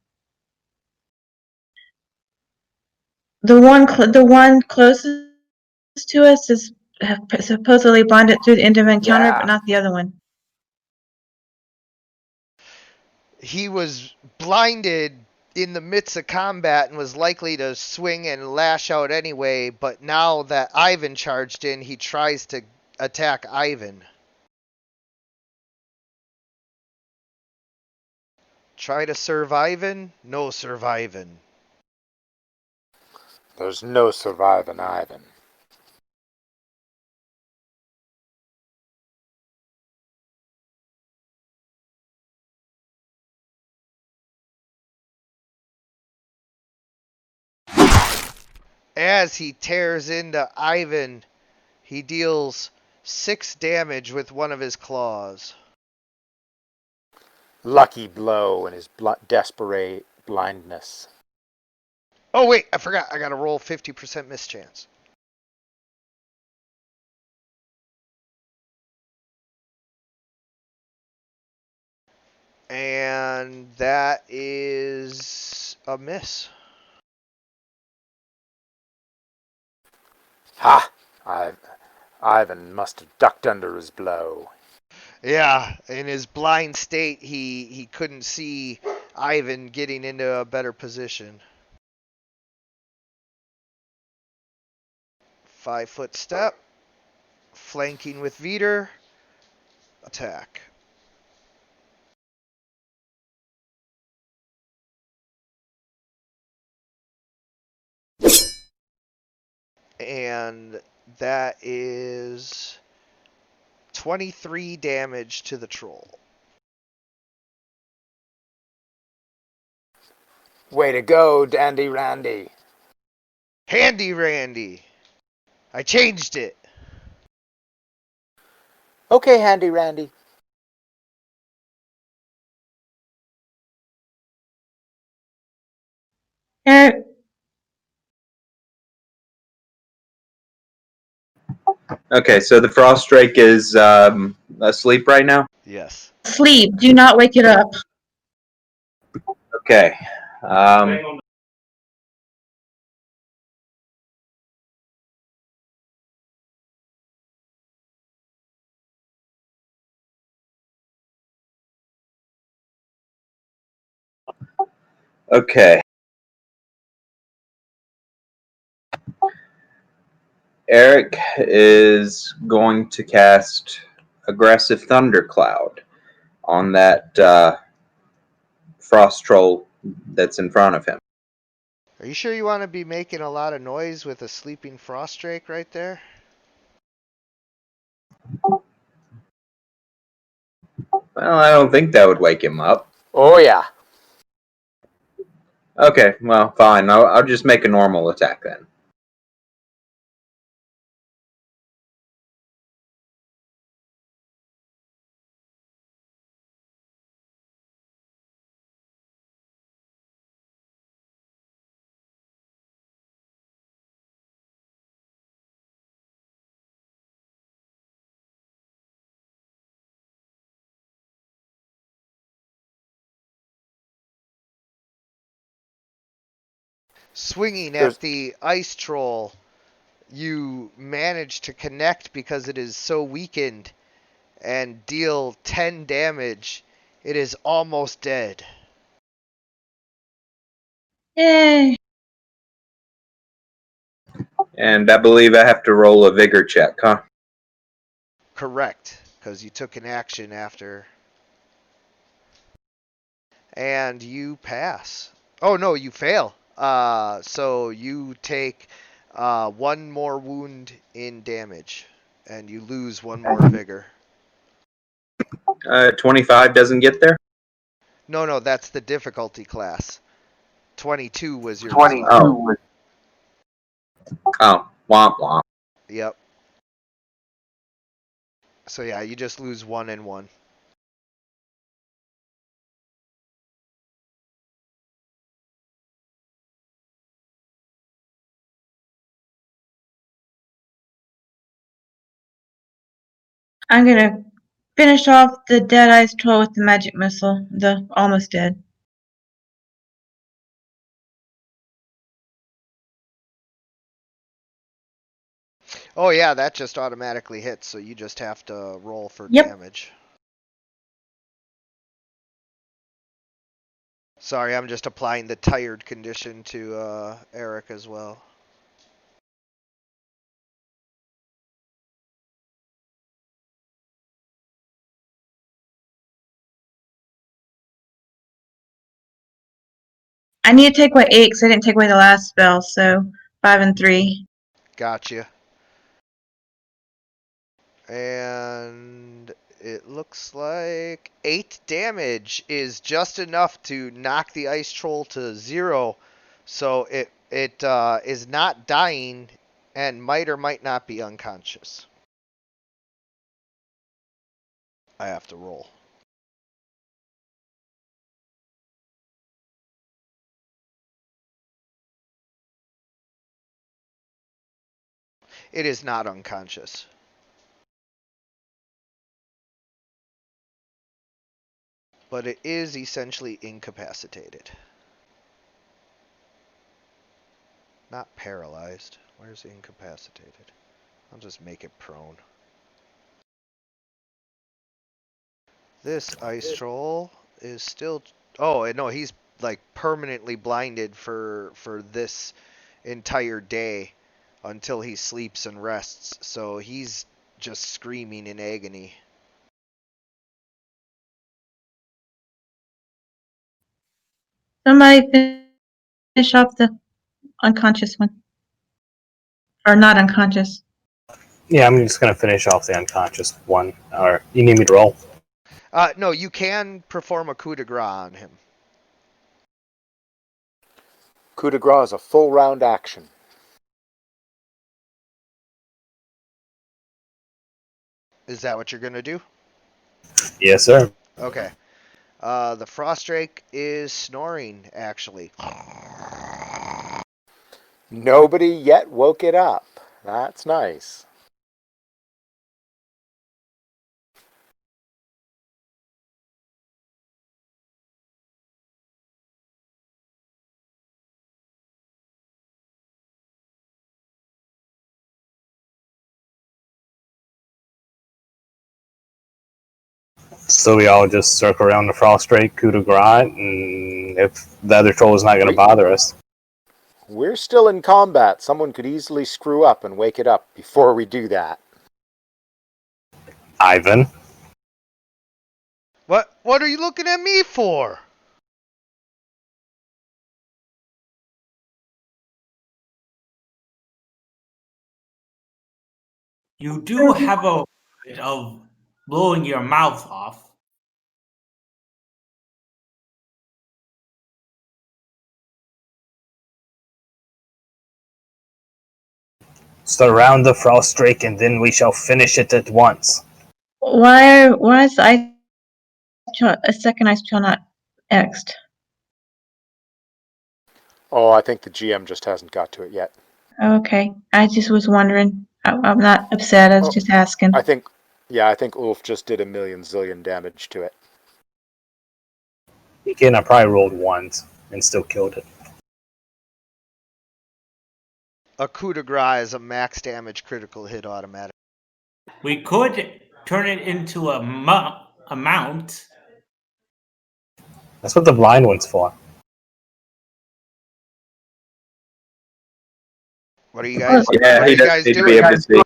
The one closest to us is supposedly blinded through the end of encounter, Yeah. but not the other one. He was blinded in the midst of combat and was likely to swing and lash out anyway, but now that Ivan charged in, he tries to attack Ivan. Try to survivin'? No survivin'. There's no surviving Ivan. As he tears into Ivan, he deals 6 damage with one of his claws. Lucky blow in his desperate blindness. Oh wait, I forgot. I gotta roll 50% mischance. And that is a miss. Ha! Ivan must have ducked under his blow. Yeah, in his blind state, he couldn't see Ivan getting into a better position. 5-foot step, flanking with Veter, attack. And that is 23 damage to the troll. Way to go, Dandy Randy. Handy Randy. I changed it. Okay, Handy Randy. Okay, so the frost drake is asleep right now. Yes. Sleep. Do not wake it up. Okay. Okay. Eric is going to cast Aggressive Thundercloud on that frost troll that's in front of him. Are you sure you want to be making a lot of noise with a sleeping frost drake right there? Well, I don't think that would wake him up. Oh, yeah. Okay, well, fine. I'll just make a normal attack then. Swinging There's at the ice troll, you manage to connect because it is so weakened and deal 10 damage. It is almost dead. Yay. And I believe I have to roll a vigor check, huh? Correct, because you took an action after. And you pass. Oh no, you fail. So you take one more wound in damage, and you lose one more vigor. 25 doesn't get there? No, that's the difficulty class. 22 was your 22. class. Oh, womp womp. Yep. So yeah, you just lose 1 and 1. I'm gonna finish off the dead ice troll with the magic missile. The almost dead. Oh yeah, that just automatically hits, so you just have to roll for Yep. damage. Sorry, I'm just applying the tired condition to Eric as well. I need to take away 8 because I didn't take away the last spell, so 5 and 3. Gotcha. And it looks like 8 damage is just enough to knock the ice troll to 0. So it is not dying and might or might not be unconscious. I have to roll. It is not unconscious. But it is essentially incapacitated. Not paralyzed. Where's incapacitated? I'll just make it prone. This ice troll is still... Oh, no, he's like permanently blinded for this entire day until he sleeps and rests. So he's just screaming in agony. Somebody finish off the unconscious one. Or not unconscious. Yeah, I'm just gonna finish off the unconscious one. Or you need me to roll? No, you can perform a coup de grace on him. coup de grace is a full round action. Is that what you're going to do? Yes, sir. Okay. The frost drake is snoring, actually. Nobody yet woke it up. That's nice. So we all just circle around the Frost Drake, coup de grace, and if the other troll is not going to bother us. We're still in combat. Someone could easily screw up and wake it up before we do that. Ivan. What are you looking at me for? You do have a bit of blowing your mouth off. Surround the Frost Drake, and then we shall finish it at once. Why is a second ice trail not X'd? Oh, I think the GM just hasn't got to it yet. Okay, I just was wondering. I'm not upset. I was just asking. I think Ulf just did a million zillion damage to it. Again, I probably rolled ones and still killed it. A coup de grace is a max damage critical hit automatic. We could turn it into a mount. That's what the blind one's for. What are you guys? Yeah, what are he you does guys need to doing? be able to see.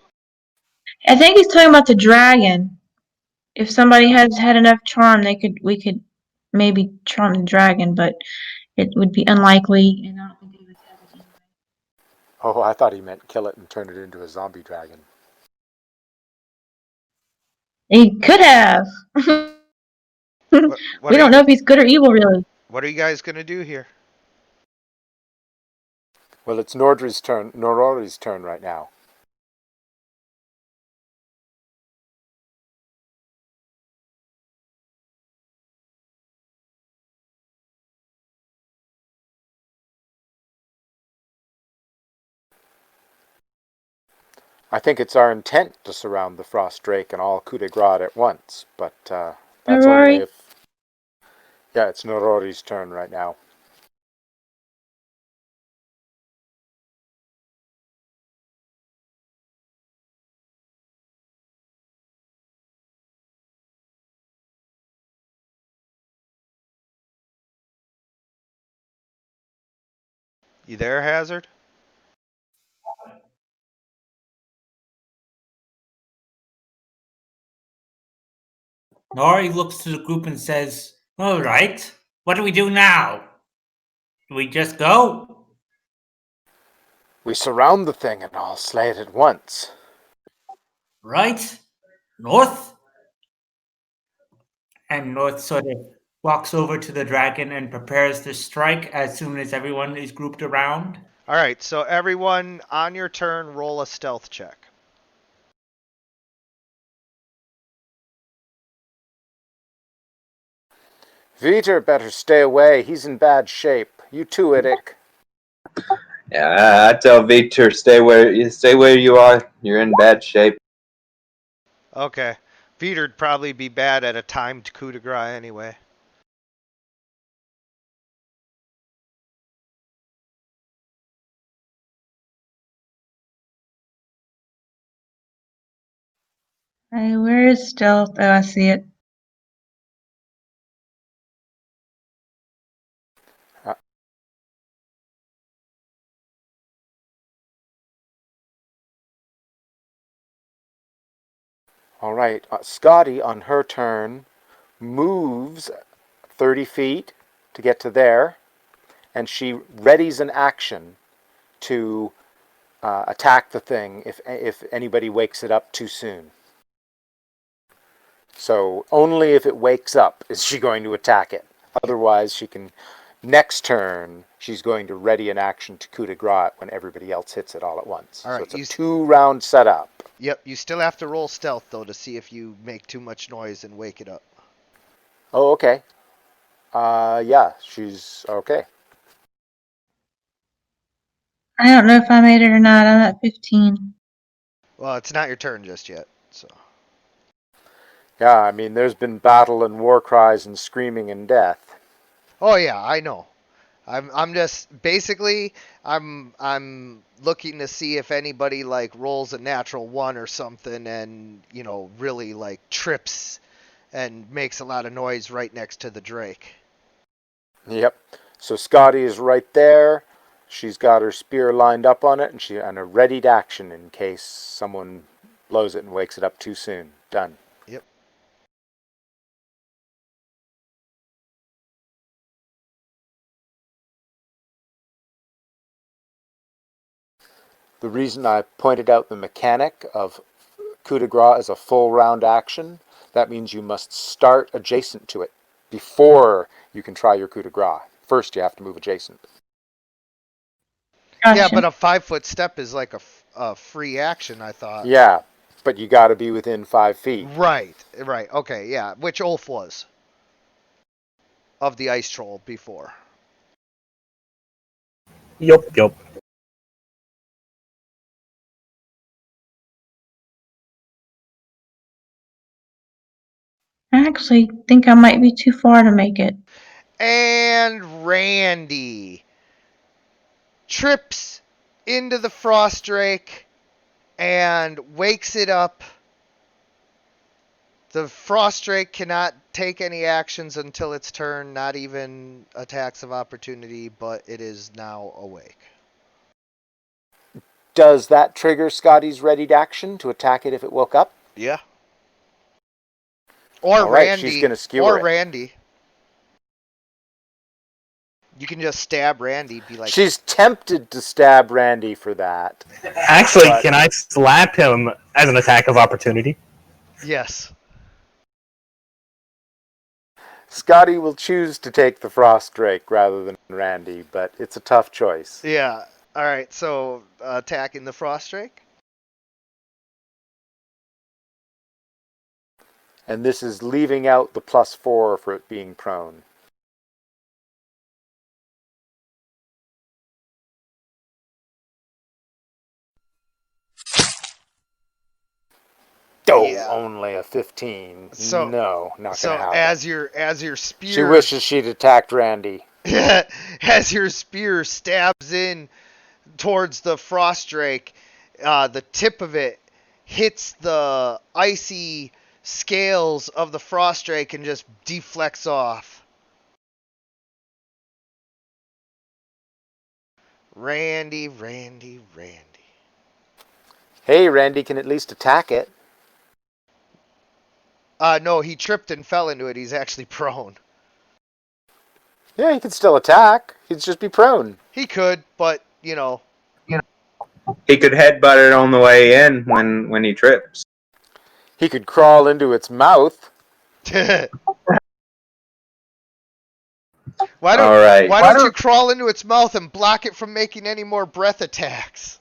I think he's talking about the dragon. If somebody has had enough charm, we could maybe charm the dragon, but it would be unlikely. And I don't think they would have it anyway. Oh, I thought he meant kill it and turn it into a zombie dragon. He could have. What We don't know if he's good or evil, really. What are you guys gonna do here? Well, it's Nordri's turn right now. I think it's our intent to surround the Frost Drake and all coup de grace at once, but that's Norori? only if... Yeah, it's Norori's turn right now. You there, Hazard? Nori looks to the group and says, "All right, what do we do now? Do we just go?" We surround the thing and all slay it at once. Right? North? And North sort of walks over to the dragon and prepares to strike as soon as everyone is grouped around. All right. So everyone, on your turn, roll a stealth check. Viter better stay away. He's in bad shape. You too, Idik. Yeah, I tell Victor, stay where you are. You're in bad shape. Okay. Peter'd probably be bad at a timed coup de grace anyway. Hey, where is stealth? Oh, I see it. All right, Scotty on her turn moves 30 feet to get to there, and she readies an action to attack the thing if anybody wakes it up too soon. So only if it wakes up is she going to attack it. Otherwise, she can. Next turn, she's going to ready an action to coup de grace when everybody else hits it all at once. All right, so it's a 2-round setup. Yep, you still have to roll stealth, though, to see if you make too much noise and wake it up. Oh, okay. Yeah, she's okay. I don't know if I made it or not. I'm at 15. Well, it's not your turn just yet, so. Yeah, I mean, there's been battle and war cries and screaming and death. Oh yeah, I know. I'm just basically I'm looking to see if anybody like rolls a natural 1 or something and really like trips and makes a lot of noise right next to the Drake. Yep. So Scotty is right there. She's got her spear lined up on it, and she and a readied action in case someone blows it and wakes it up too soon. Done. Yep. The reason I pointed out the mechanic of coup de grace as a full round action, that means you must start adjacent to it before you can try your coup de grace. First, you have to move adjacent. Gotcha. Yeah, but a 5-foot step is like a free action, I thought. Yeah, but you got to be within 5 feet. Right. Okay, yeah. Which Ulf was of the ice troll before. Yup. I actually think I might be too far to make it. And Randy trips into the frost drake and wakes it up. The frost drake cannot take any actions until its turn, not even attacks of opportunity, but it is now awake. Does that trigger Scotty's readied action to attack it if it woke up? Yeah. Or All right, Randy. she's gonna skewer it. Randy. You can just stab Randy, be like, She's tempted to stab Randy for that. Actually, But- can I slap him as an attack of opportunity? yes. Scotty will choose to take the Frost Drake rather than Randy, but it's a tough choice. Yeah. All right. So attacking the frost drake. And this is leaving out the +4 for it being prone. Oh, Yeah. only a 15. So- No, not So gonna happen. as your spear She wishes she'd attacked Randy. as your spear stabs in towards the frost drake, the tip of it hits the icy scales of the frost drake and just deflects off. Randy. Hey, Randy can at least attack it. No, he tripped and fell into it. He's actually prone. Yeah, he can still attack. He'd just be prone. He could, but you know. He could headbutt it on the way in when he trips. He could crawl into its mouth. Why All right. don't you crawl into its mouth and block it from making any more breath attacks?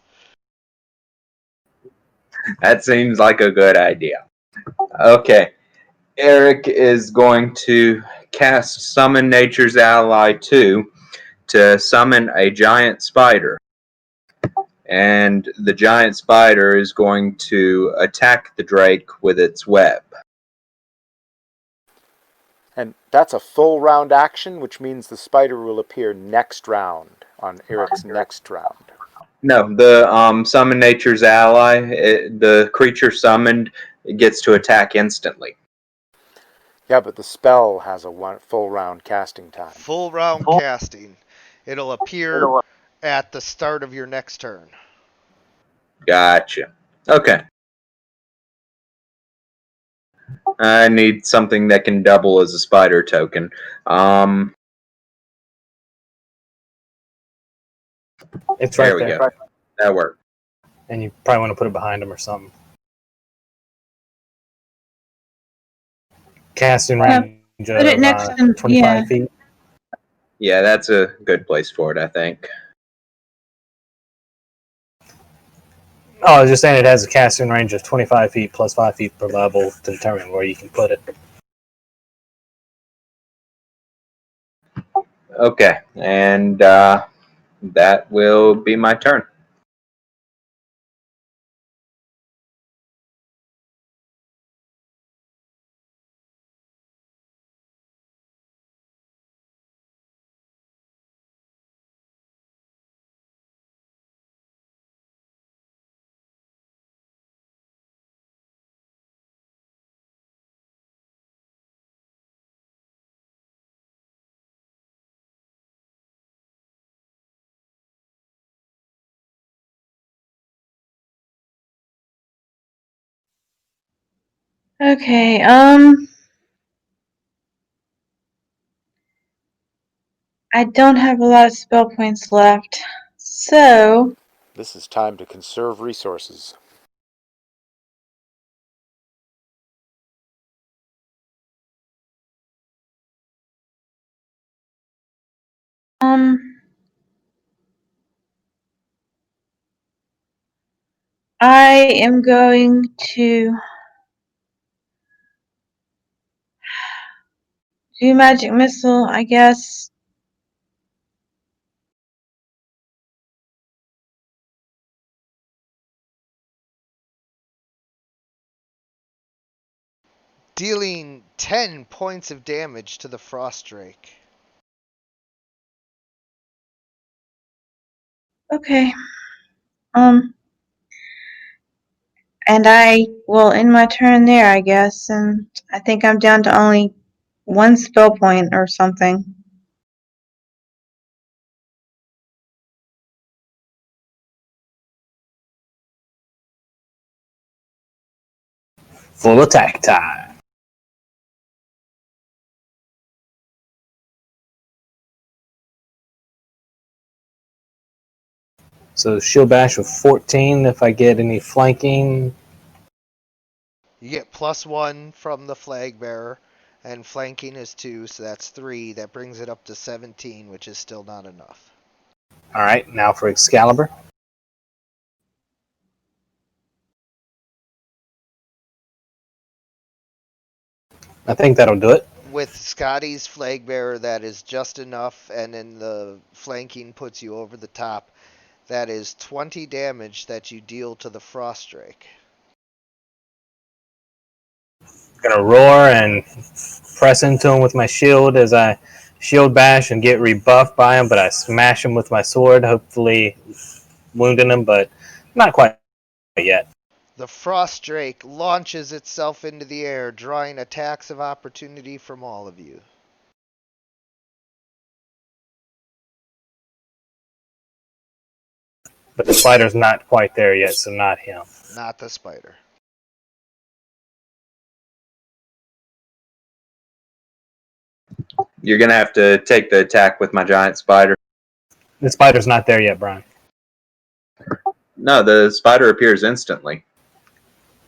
That seems like a good idea. Okay. Eric is going to cast Summon Nature's Ally 2 to summon a giant spider. And the giant spider is going to attack the Drake with its web. And that's a full round action, which means the spider will appear next round, on Eric's next round. No, the Summon Nature's Ally, the creature summoned gets to attack instantly. Yeah, but the spell has a full round casting time. Full round casting. It'll appear at the start of your next turn. Gotcha. Okay. I need something that can double as a spider token. It's right There we there. go. That worked. And you probably want to put it behind him or something. Casting range Put it of next to- 25 yeah. feet. Yeah, that's a good place for it, I think. Oh, I was just saying it has a casting range of 25 feet plus 5 feet per level to determine where you can put it. Okay, and that will be my turn. Okay, I don't have a lot of spell points left. So, This is time to conserve resources. I am going to do magic missile, I guess. Dealing 10 points of damage to the Frost Drake. Okay. And I will end my turn there, I guess, and I think I'm down to only one spell point or something. Full attack time. So shield bash with 14 if I get any flanking. You get +1 from the flag bearer, and flanking is 2, so that's 3. That brings it up to 17, which is still not enough. Alright, now for Excalibur. I think that'll do it. With Scotty's flag bearer, that is just enough, and then the flanking puts you over the top. That is 20 damage that you deal to the Frost Drake. Gonna roar and press into him with my shield as I shield bash and get rebuffed by him, but I smash him with my sword, hopefully wounding him, but not quite yet. The Frost Drake launches itself into the air, drawing attacks of opportunity from all of you. But the spider's not quite there yet, so not him. Not the spider. You're gonna have to take the attack with my giant spider. The spider's not there yet, Brian. No, the spider appears instantly.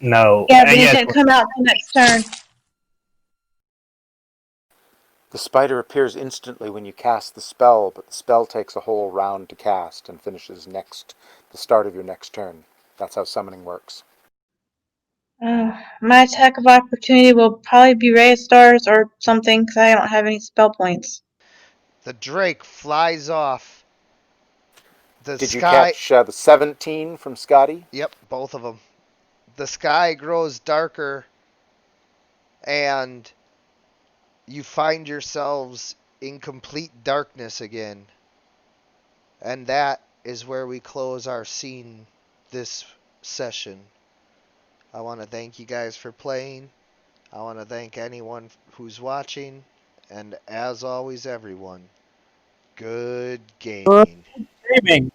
No. Yeah, but it yes, didn't come out till next turn. The spider appears instantly when you cast the spell, but the spell takes a whole round to cast and finishes the start of your next turn. That's how summoning works. My attack of opportunity will probably be Ray of Stars or something, because I don't have any spell points. The Drake flies off. Did you catch the 17 from Scotty? Yep, both of them. The sky grows darker, and you find yourselves in complete darkness again. And that is where we close our scene this session. I want to thank you guys for playing. I want to thank anyone who's watching. And as always, everyone, good gaming. Gaming.